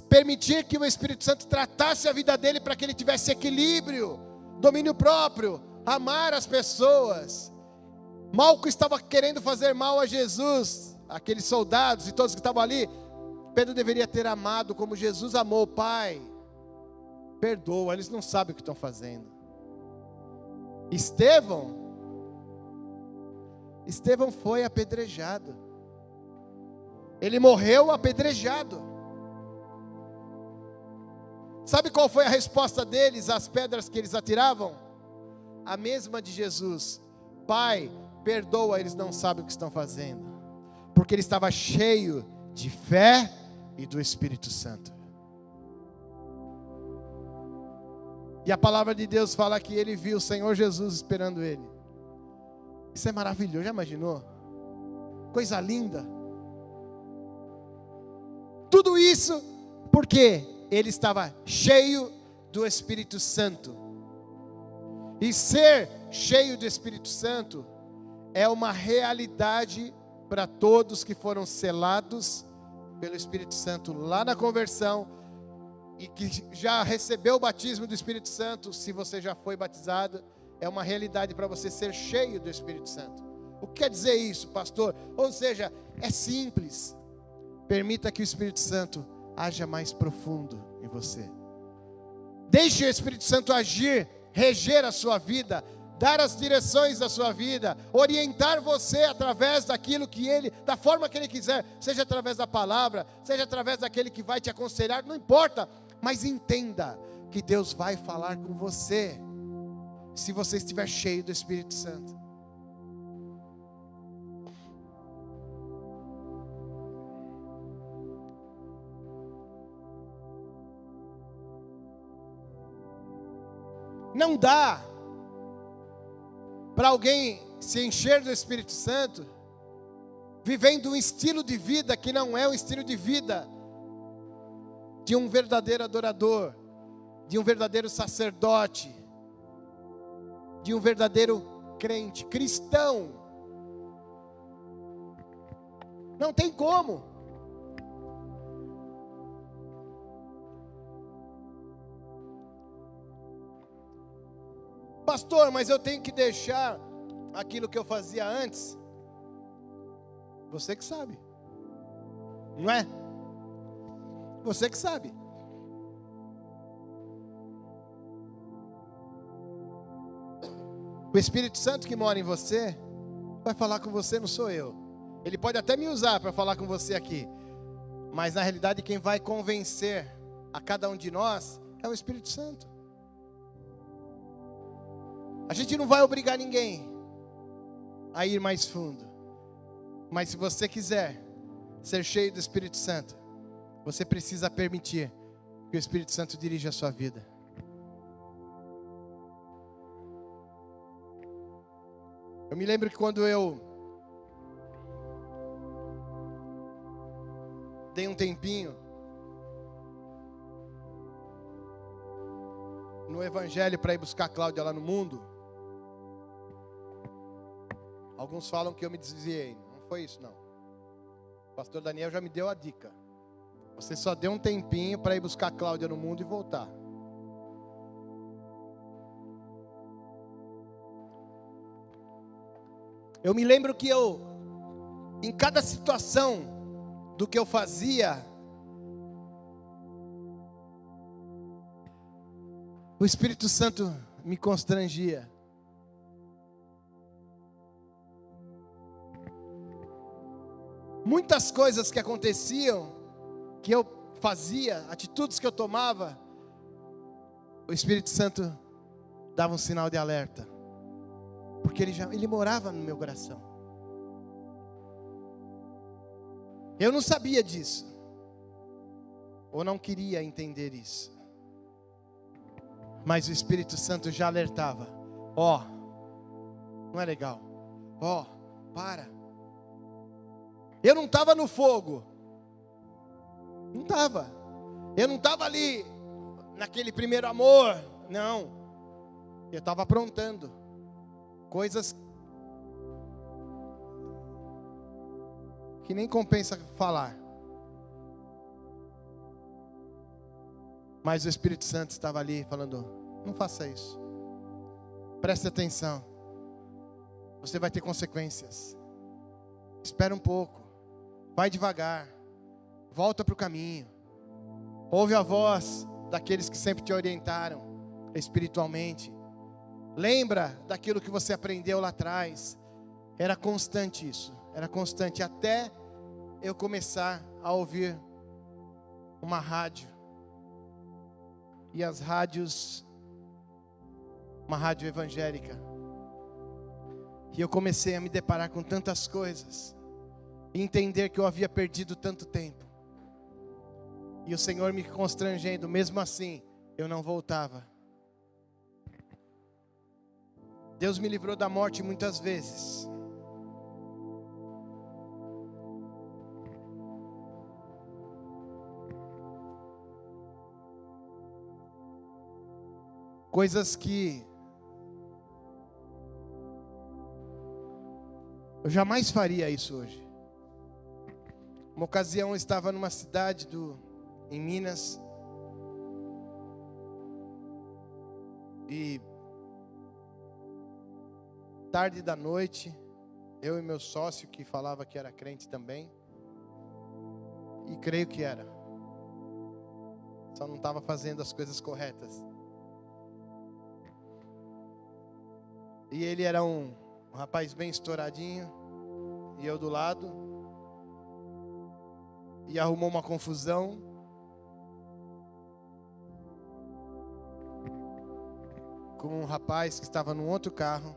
Permitir que o Espírito Santo tratasse a vida dele para que ele tivesse equilíbrio, domínio próprio, amar as pessoas. Malco estava querendo fazer mal a Jesus, aqueles soldados e todos que estavam ali. Pedro deveria ter amado como Jesus amou. Pai, perdoa, eles não sabem o que estão fazendo. Estevão foi apedrejado. Ele morreu apedrejado. Sabe qual foi a resposta deles às pedras que eles atiravam? A mesma de Jesus. Pai, perdoa, eles não sabem o que estão fazendo. Porque ele estava cheio de fé e do Espírito Santo. E a palavra de Deus fala que ele viu o Senhor Jesus esperando ele. Isso é maravilhoso, já imaginou? Coisa linda. Tudo isso porque ele estava cheio do Espírito Santo. E ser cheio do Espírito Santo é uma realidade para todos que foram selados pelo Espírito Santo lá na conversão e que já recebeu o batismo do Espírito Santo. Se você já foi batizado, é uma realidade para você ser cheio do Espírito Santo. O que quer dizer isso, pastor? Ou seja, é simples. Permita que o Espírito Santo haja mais profundo em você. Deixe o Espírito Santo agir reger a sua vida, dar as direções da sua vida, orientar você através daquilo que Ele, da forma que Ele quiser, seja através da palavra, seja através daquele que vai te aconselhar, não importa, mas entenda que Deus vai falar com você, se você estiver cheio do Espírito Santo. Não dá para alguém se encher do Espírito Santo vivendo um estilo de vida que não é o estilo de vida de um verdadeiro adorador, de um verdadeiro sacerdote, de um verdadeiro crente, cristão. Não tem como. Pastor, mas eu tenho que deixar aquilo que eu fazia antes. Você que sabe, não é? Você que sabe. O Espírito Santo que mora em você vai falar com você, não sou eu. Ele pode até me usar para falar com você aqui, mas na realidade quem vai convencer a cada um de nós é o Espírito Santo. A gente não vai obrigar ninguém a ir mais fundo, mas se você quiser ser cheio do Espírito Santo, você precisa permitir que o Espírito Santo dirija a sua vida. Eu me lembro que quando eu dei um tempinho no Evangelho para ir buscar a Cláudia lá no mundo, alguns falam que eu me desviei. Não foi isso, não. O pastor Daniel já me deu a dica. Você só deu um tempinho para ir buscar a Cláudia no mundo e voltar. Eu me lembro que em cada situação do que eu fazia, o Espírito Santo me constrangia. Muitas coisas que aconteciam, que eu fazia, atitudes que eu tomava, o Espírito Santo dava um sinal de alerta, porque ele morava no meu coração. Eu não sabia disso, ou não queria entender isso, mas o Espírito Santo já alertava: ó, não é legal, ó, para. Eu não estava no fogo, não estava. Eu não estava ali naquele primeiro amor, não. Eu estava aprontando coisas que nem compensa falar. Mas o Espírito Santo estava ali falando: não faça isso, preste atenção, você vai ter consequências, espera um pouco, vai devagar, volta para o caminho, ouve a voz daqueles que sempre te orientaram espiritualmente, lembra daquilo que você aprendeu lá atrás. Era constante isso, era constante, até eu começar a ouvir uma rádio, e as rádios, uma rádio evangélica, e eu comecei a me deparar com tantas coisas, e entender que eu havia perdido tanto tempo, e o Senhor me constrangendo, mesmo assim, eu não voltava. Deus me livrou da morte muitas vezes, coisas que eu jamais faria isso hoje. Uma ocasião eu estava numa cidade em Minas, e tarde da noite, eu e meu sócio, que falava que era crente também, e creio que era, só não estava fazendo as coisas corretas. E ele era um rapaz bem estouradinho. E eu do lado. E arrumou uma confusão. Com um rapaz que estava num outro carro.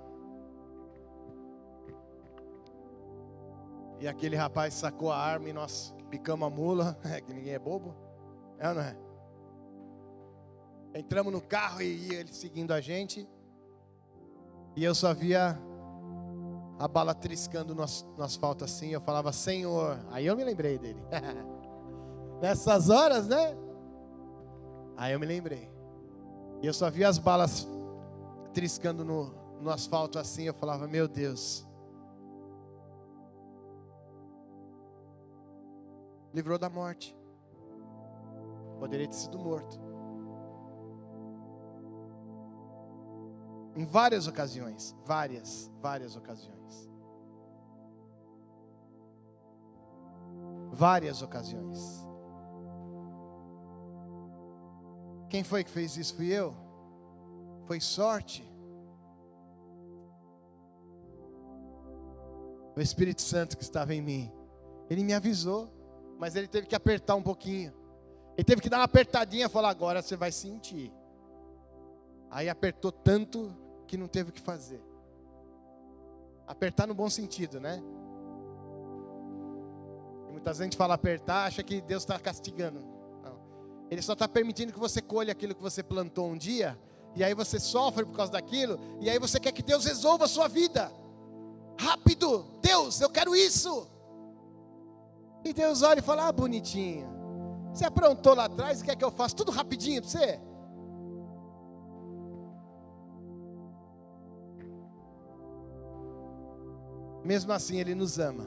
E aquele rapaz sacou a arma e nós picamos a mula. É que ninguém é bobo. É ou não é? Entramos no carro e ele seguindo a gente. E eu só via a bala triscando no asfalto assim. Eu falava, Senhor. Aí eu me lembrei dele. Nessas horas, né? Aí eu me lembrei. E eu só via as balas triscando no asfalto assim. Eu falava, meu Deus. Livrou da morte. Poderia ter sido morto. Em várias ocasiões. Várias ocasiões. Várias ocasiões. Quem foi que fez isso? Fui eu? Foi sorte? O Espírito Santo que estava em mim. Ele me avisou. Mas ele teve que apertar um pouquinho. Ele teve que dar uma apertadinha e falar, agora você vai sentir. Aí apertou tanto que não teve o que fazer. Apertar no bom sentido, né? E muitas vezes a gente fala apertar, acha que Deus está castigando. Não. Ele só está permitindo que você colha aquilo que você plantou um dia. E aí você sofre por causa daquilo. E aí você quer que Deus resolva a sua vida. Rápido! Deus, eu quero isso! E Deus olha e fala, ah, bonitinho. Você aprontou lá atrás e quer que eu faça tudo rapidinho para você? Mesmo assim Ele nos ama.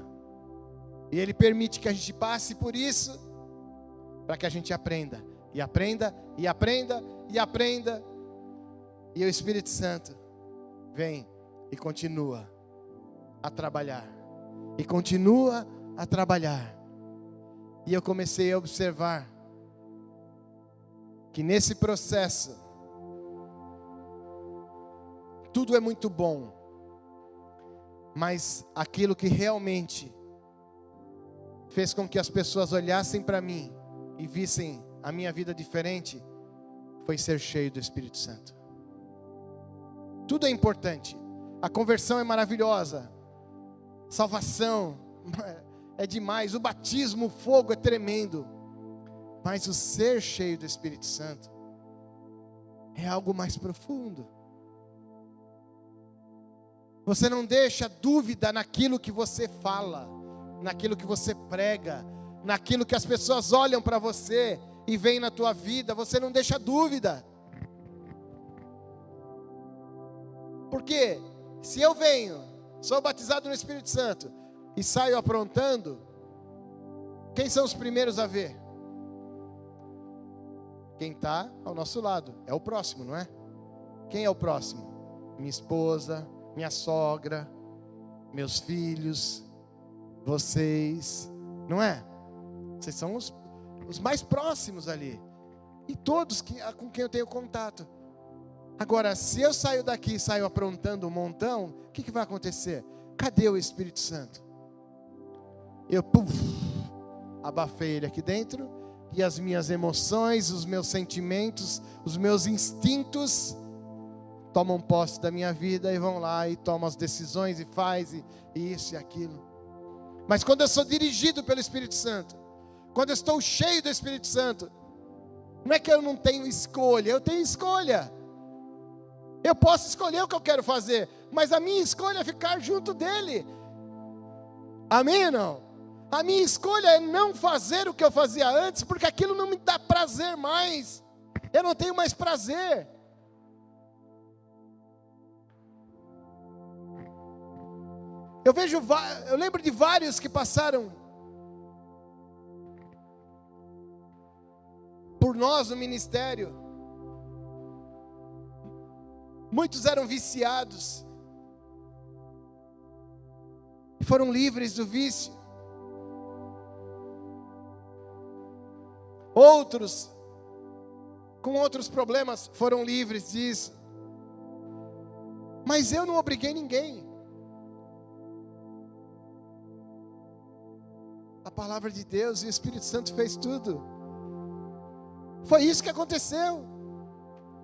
E Ele permite que a gente passe por isso, para que a gente aprenda. E aprenda, e aprenda, e aprenda. E o Espírito Santo vem e continua a trabalhar. E continua a trabalhar. E eu comecei a observar que nesse processo tudo é muito bom, mas aquilo que realmente fez com que as pessoas olhassem para mim e vissem a minha vida diferente foi ser cheio do Espírito Santo. Tudo é importante. A conversão é maravilhosa. Salvação é demais, o batismo, o fogo é tremendo. Mas o ser cheio do Espírito Santo é algo mais profundo. Você não deixa dúvida naquilo que você fala, naquilo que você prega, naquilo que as pessoas olham para você e veem na tua vida, você não deixa dúvida. Porque se eu venho, sou batizado no Espírito Santo e saio aprontando, quem são os primeiros a ver? Quem está ao nosso lado, é o próximo, não é? Quem é o próximo? Minha esposa, minha sogra, meus filhos, vocês, não é? Vocês são os mais próximos ali, e todos com quem eu tenho contato. Agora, se eu saio daqui e saio aprontando um montão, o que vai acontecer? Cadê o Espírito Santo? Eu abafei ele aqui dentro, e as minhas emoções, os meus sentimentos, os meus instintos tomam posse da minha vida e vão lá e tomam as decisões e faz e isso e aquilo. Mas quando eu sou dirigido pelo Espírito Santo, quando eu estou cheio do Espírito Santo, não é que eu não tenho escolha, eu tenho escolha. Eu posso escolher o que eu quero fazer, mas a minha escolha é ficar junto dele. Amém ou não? A minha escolha é não fazer o que eu fazia antes, porque aquilo não me dá prazer mais. Eu não tenho mais prazer. Eu lembro de vários que passaram por nós no ministério. Muitos eram viciados e foram livres do vício. Outros, com outros problemas, foram livres disso. Mas eu não obriguei ninguém. A palavra de Deus e o Espírito Santo fez tudo. Foi isso que aconteceu,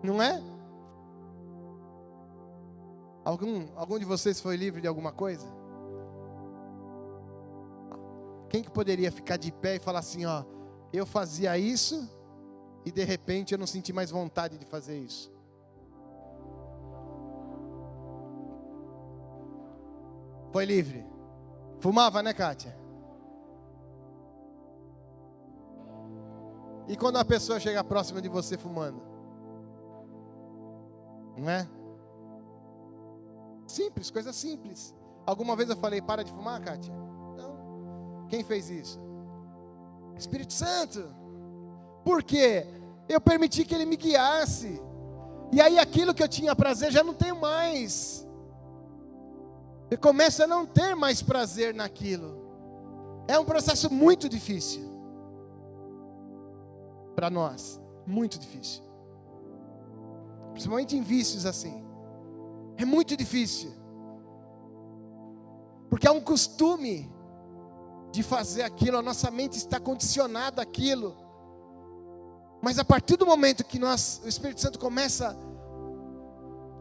não é? Algum de vocês foi livre de alguma coisa? Quem que poderia ficar de pé e falar assim, ó, eu fazia isso e de repente eu não senti mais vontade de fazer isso? Foi livre. Fumava, né, Kátia? E quando a pessoa chega próxima de você fumando? Não é? Simples, coisa simples. Alguma vez eu falei, para de fumar, Kátia? Não. Quem fez isso? Espírito Santo. Por quê? Eu permiti que Ele me guiasse. E aí aquilo que eu tinha prazer já não tenho mais. Eu começo a não ter mais prazer naquilo. É um processo muito difícil. Para nós, muito difícil. Principalmente em vícios assim. É muito difícil. Porque é um costume de fazer aquilo, a nossa mente está condicionada àquilo. Mas a partir do momento que o Espírito Santo começa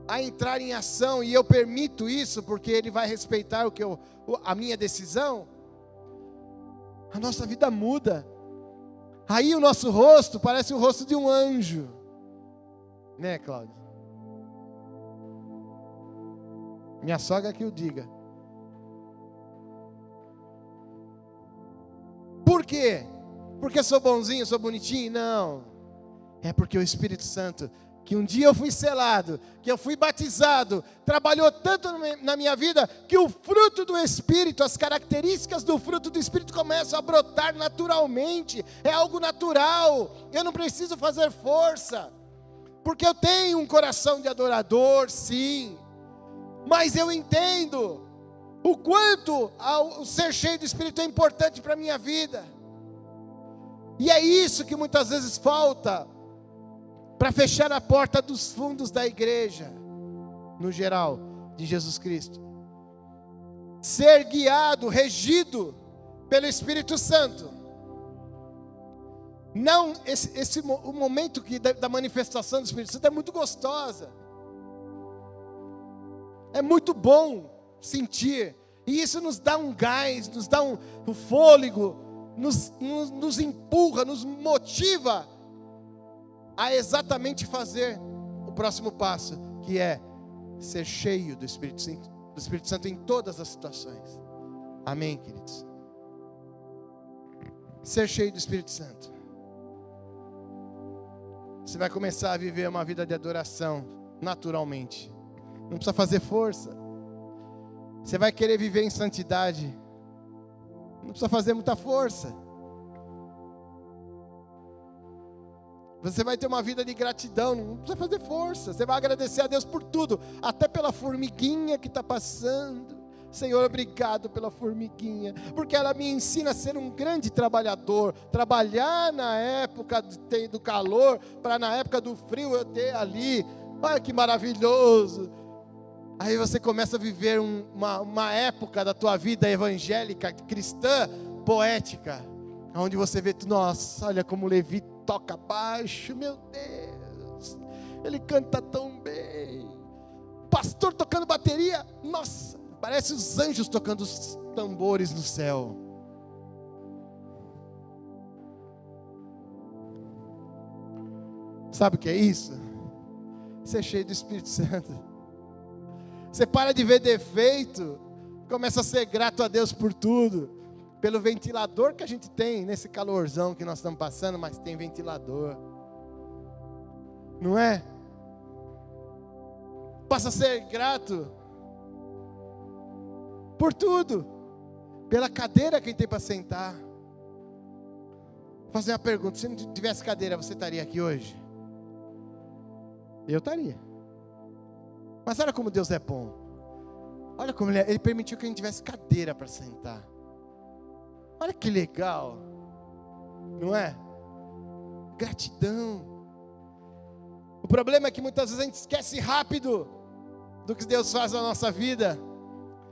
a entrar em ação, e eu permito isso, porque Ele vai respeitar a minha decisão, a nossa vida muda. Aí o nosso rosto parece o rosto de um anjo. Né, Cláudio? Minha sogra que o diga. Por quê? Porque eu sou bonzinho, sou bonitinho? Não. É porque o Espírito Santo, que um dia eu fui selado, que eu fui batizado, trabalhou tanto na minha vida, que o fruto do Espírito, as características do fruto do Espírito começam a brotar naturalmente. É algo natural. Eu não preciso fazer força. Porque eu tenho um coração de adorador, sim. Mas eu entendo o quanto o ser cheio do Espírito é importante para a minha vida. E é isso que muitas vezes falta para fechar a porta dos fundos da igreja, no geral, de Jesus Cristo. Ser guiado, regido pelo Espírito Santo. Não, o momento da manifestação do Espírito Santo é muito gostosa. É muito bom sentir. E isso nos dá um gás, nos dá um fôlego, nos empurra, nos motiva a exatamente fazer o próximo passo, que é ser cheio do Espírito Santo em todas as situações. Amém, queridos? Ser cheio do Espírito Santo. Você vai começar a viver uma vida de adoração naturalmente. Não precisa fazer força. Você vai querer viver em santidade. Não precisa fazer muita força. Você vai ter uma vida de gratidão. Não precisa fazer força. Você vai agradecer a Deus por tudo. Até pela formiguinha que está passando. Senhor, obrigado pela formiguinha. Porque ela me ensina a ser um grande trabalhador. Trabalhar na época do calor, para na época do frio eu ter ali. Olha que maravilhoso. Aí você começa a viver uma época da tua vida evangélica, cristã, poética, onde você vê, nossa, olha como Levi toca baixo, meu Deus, ele canta tão bem, pastor tocando bateria, nossa, parece os anjos tocando os tambores no céu. Sabe o que é isso? Ser cheio do Espírito Santo. Você para de ver defeito, começa a ser grato a Deus por tudo, pelo ventilador que a gente tem, nesse calorzão que nós estamos passando, mas tem ventilador, não é? Passa a ser grato por tudo, pela cadeira que a gente tem para sentar. Vou fazer uma pergunta, se não tivesse cadeira, você estaria aqui hoje? Eu estaria. Mas olha como Deus é bom. Olha como Ele permitiu que a gente tivesse cadeira para sentar. Olha que legal. Não é? Gratidão. O problema é que muitas vezes a gente esquece rápido do que Deus faz na nossa vida,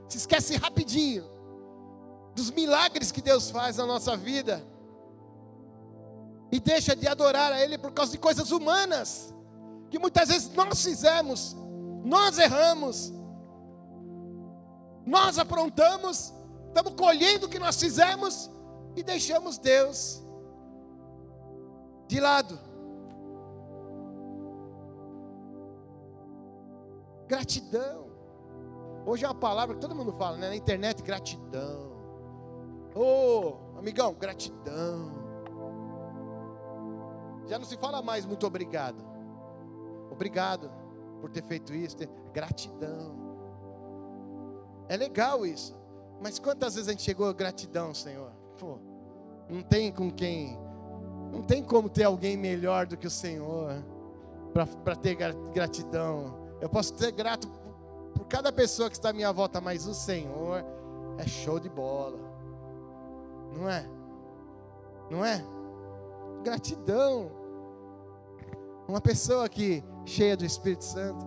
se esquece rapidinho dos milagres que Deus faz na nossa vida, e deixa de adorar a Ele por causa de coisas humanas, que muitas vezes nós fizemos, nós erramos, nós aprontamos, estamos colhendo o que nós fizemos, e deixamos Deus de lado. Gratidão. Hoje é uma palavra que todo mundo fala, né? Na internet, gratidão. Ô, amigão, gratidão. Já não se fala mais muito obrigado. Obrigado por ter feito isso. Gratidão. É legal isso. Mas quantas vezes a gente chegou a gratidão, Senhor? Pô, não tem com quem. Não tem como ter alguém melhor do que o Senhor para ter gratidão. Eu posso ser grato por cada pessoa que está à minha volta, mas o Senhor é show de bola. Não é? Não é? Gratidão. Uma pessoa que cheia do Espírito Santo,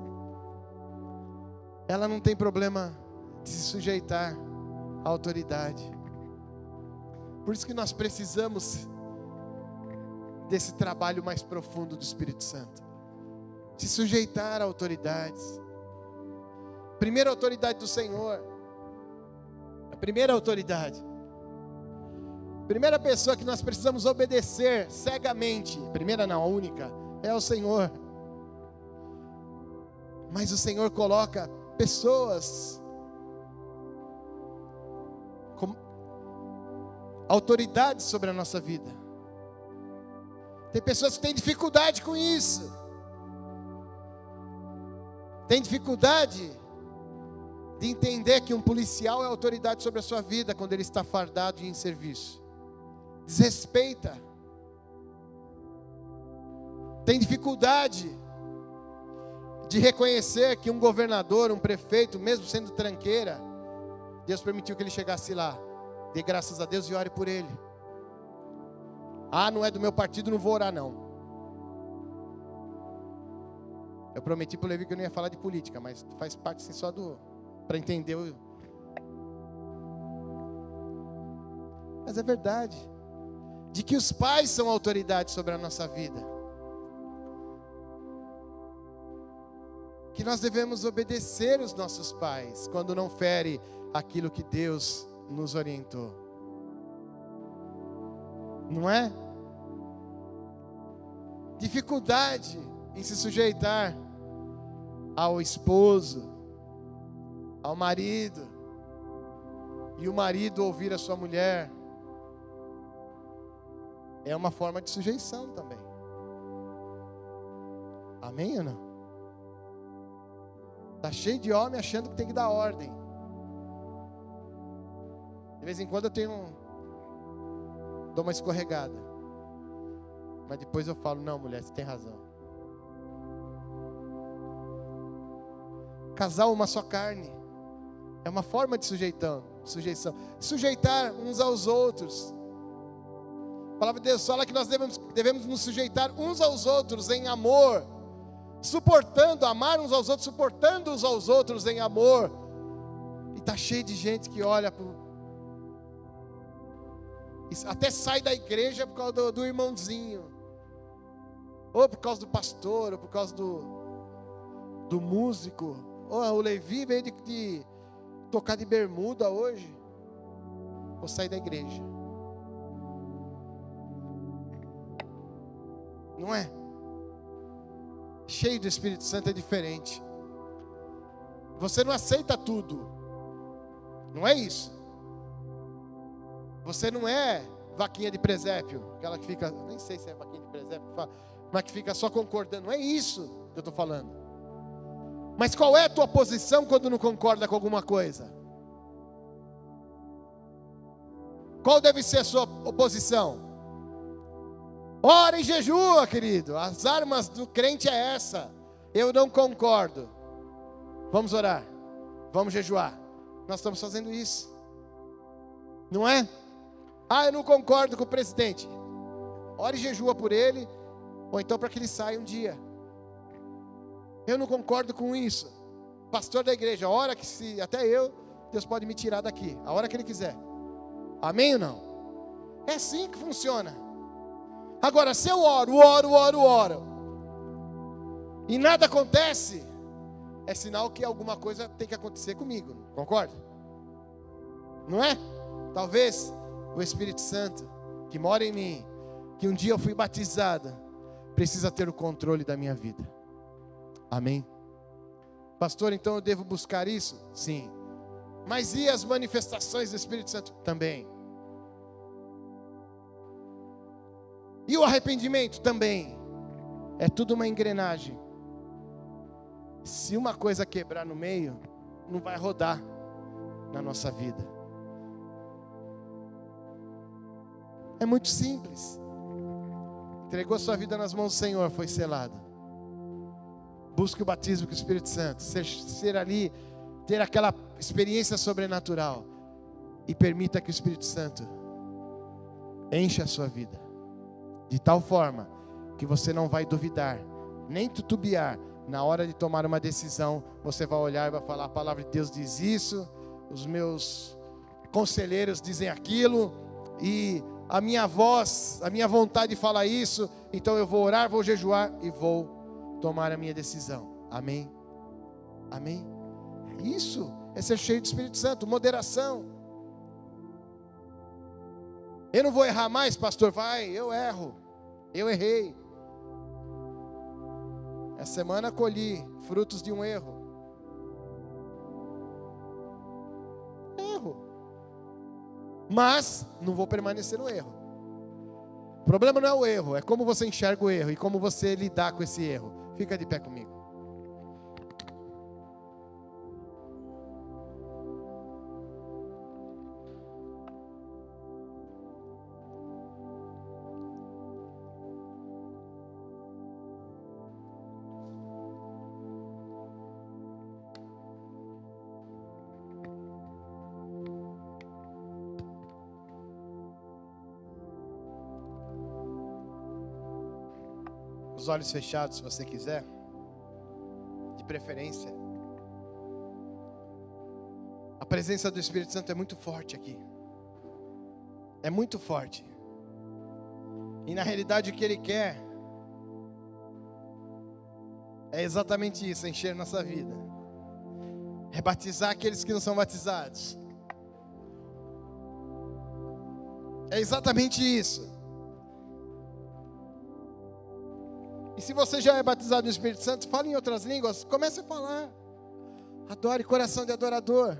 ela não tem problema de se sujeitar à autoridade. Por isso que nós precisamos desse trabalho mais profundo do Espírito Santo. Se sujeitar a autoridades. Primeira autoridade do Senhor. A primeira autoridade. Primeira pessoa que nós precisamos obedecer cegamente, primeira não, a única, é o Senhor. Mas o Senhor coloca pessoas como autoridade sobre a nossa vida. Tem pessoas que têm dificuldade com isso. Tem dificuldade de entender que um policial é autoridade sobre a sua vida quando ele está fardado e em serviço. Desrespeita. Tem dificuldade de reconhecer que um governador, um prefeito, mesmo sendo tranqueira, Deus permitiu que ele chegasse lá. Dê graças a Deus e ore por ele. Ah, não é do meu partido, não vou orar não. Eu prometi para o Levi que eu não ia falar de política, mas faz parte assim, só para entender. Mas é verdade. De que os pais são autoridade sobre a nossa vida. Que nós devemos obedecer os nossos pais, quando não fere aquilo que Deus nos orientou. Não é? Dificuldade em se sujeitar ao esposo, ao marido, e o marido ouvir a sua mulher, é uma forma de sujeição também. Amém ou não? Está cheio de homem achando que tem que dar ordem. De vez em quando eu dou uma escorregada, mas depois eu falo, não, mulher, você tem razão. Casal uma só carne é uma forma de sujeição. Sujeitar uns aos outros. A palavra de Deus fala que nós devemos nos sujeitar uns aos outros em amor, amar uns aos outros, suportando uns aos outros em amor. E está cheio de gente que olha até sai da igreja por causa do irmãozinho, ou por causa do pastor, ou por causa do músico. O Levi veio de tocar de bermuda hoje. Vou sair da igreja. Não é? Cheio do Espírito Santo é diferente. Você não aceita tudo. Não é isso. Você não é vaquinha de presépio, aquela que fica, nem sei se é vaquinha de presépio, mas que fica só concordando. Não é isso que eu estou falando. Mas qual é a tua posição quando não concorda com alguma coisa? Qual deve ser a sua oposição? Ora e jejua, querido. As armas do crente é essa. Eu não concordo. Vamos orar. Vamos jejuar. Nós estamos fazendo isso. Não é? Ah, eu não concordo com o presidente. Ora e jejua por ele, ou então para que ele saia um dia. Eu não concordo com isso. pastor da igreja, a hora que se até eu, Deus pode me tirar daqui, a hora que Ele quiser. Amém ou não? É assim que funciona. Agora, se eu oro, e nada acontece, é sinal que alguma coisa tem que acontecer comigo, concorda? Não é? Talvez o Espírito Santo que mora em mim, que um dia eu fui batizado, precisa ter o controle da minha vida. Amém? Pastor, então eu devo buscar isso? Sim. Mas e as manifestações do Espírito Santo? Também. E o arrependimento? Também. É tudo uma engrenagem. Se uma coisa quebrar no meio, não vai rodar na nossa vida. É muito simples. Entregou sua vida nas mãos do Senhor, foi selado. Busque o batismo com o Espírito Santo. Ser ali, ter aquela experiência sobrenatural. E permita que o Espírito Santo encha a sua vida. De tal forma que você não vai duvidar, nem titubear. Na hora de tomar uma decisão, você vai olhar e vai falar: a palavra de Deus diz isso, os meus conselheiros dizem aquilo, e a minha voz, a minha vontade fala isso, então eu vou orar, vou jejuar e vou tomar a minha decisão. Amém? Amém? Isso é ser cheio do Espírito Santo, moderação. Eu não vou errar mais, pastor. Vai, eu erro, eu errei. Essa semana colhi frutos de um erro. Mas não vou permanecer no erro. O problema não é o erro, é como você enxerga o erro e como você lidar com esse erro. Fica de pé comigo. Os olhos fechados, se você quiser, de preferência. A presença do Espírito Santo é muito forte aqui. É muito forte. E na realidade o que Ele quer é exatamente isso, encher nossa vida. É batizar aqueles que não são batizados. É exatamente isso. E se você já é batizado no Espírito Santo, fale em outras línguas, comece a falar. Adore, coração de adorador.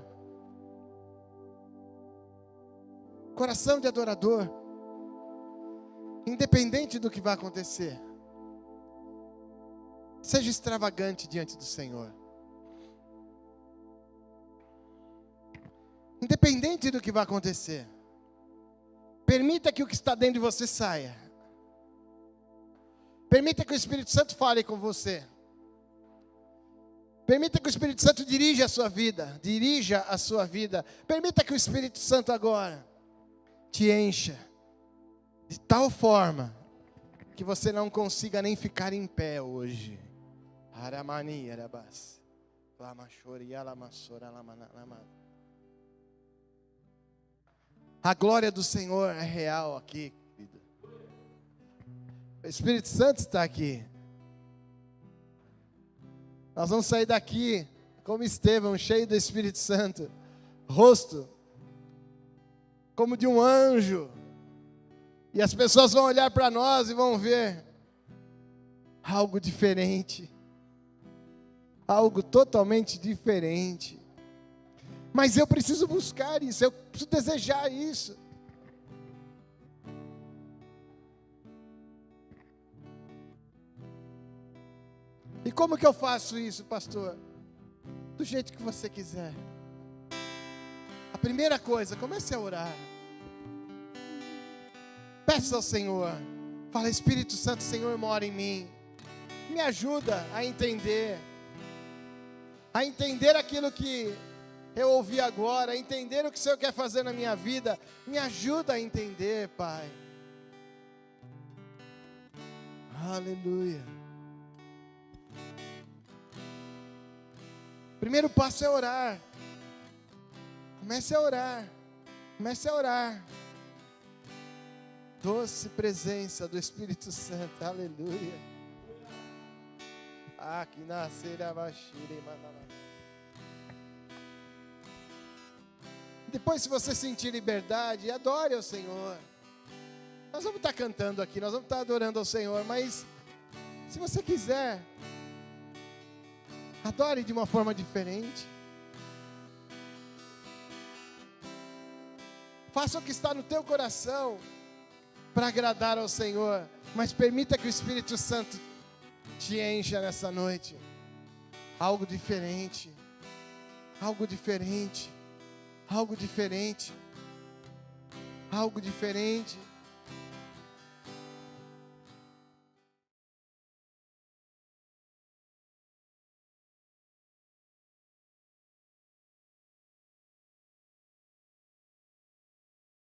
Coração de adorador. Independente do que vai acontecer. Seja extravagante diante do Senhor. Independente do que vai acontecer. Permita que o que está dentro de você saia. Permita que o Espírito Santo fale com você. Permita que o Espírito Santo dirija a sua vida. Dirija a sua vida. Permita que o Espírito Santo agora te encha. De tal forma que você não consiga nem ficar em pé hoje. Aramani, arabas. A glória do Senhor é real aqui. O Espírito Santo está aqui. Nós vamos sair daqui como Estevão, cheio do Espírito Santo. Rosto como de um anjo. E as pessoas vão olhar para nós e vão ver algo diferente. Algo totalmente diferente. Mas eu preciso buscar isso, eu preciso desejar isso. E como que eu faço isso, pastor? Do jeito que você quiser. A primeira coisa, comece a orar. Peça ao Senhor. Fala: Espírito Santo, Senhor, mora em mim. Me ajuda a entender. A entender aquilo que eu ouvi agora. A entender o que o Senhor quer fazer na minha vida. Me ajuda a entender, Pai. Aleluia. Primeiro passo é orar. Comece a orar. Comece a orar. Doce presença do Espírito Santo. Aleluia. Que nascerá baixira e manalá. Depois, se você sentir liberdade, adore ao Senhor. Nós vamos estar cantando aqui, nós vamos estar adorando ao Senhor, mas se você quiser, adore de uma forma diferente. Faça o que está no teu coração para agradar ao Senhor, mas permita que o Espírito Santo te encha nessa noite. Algo diferente, algo diferente, algo diferente, algo diferente.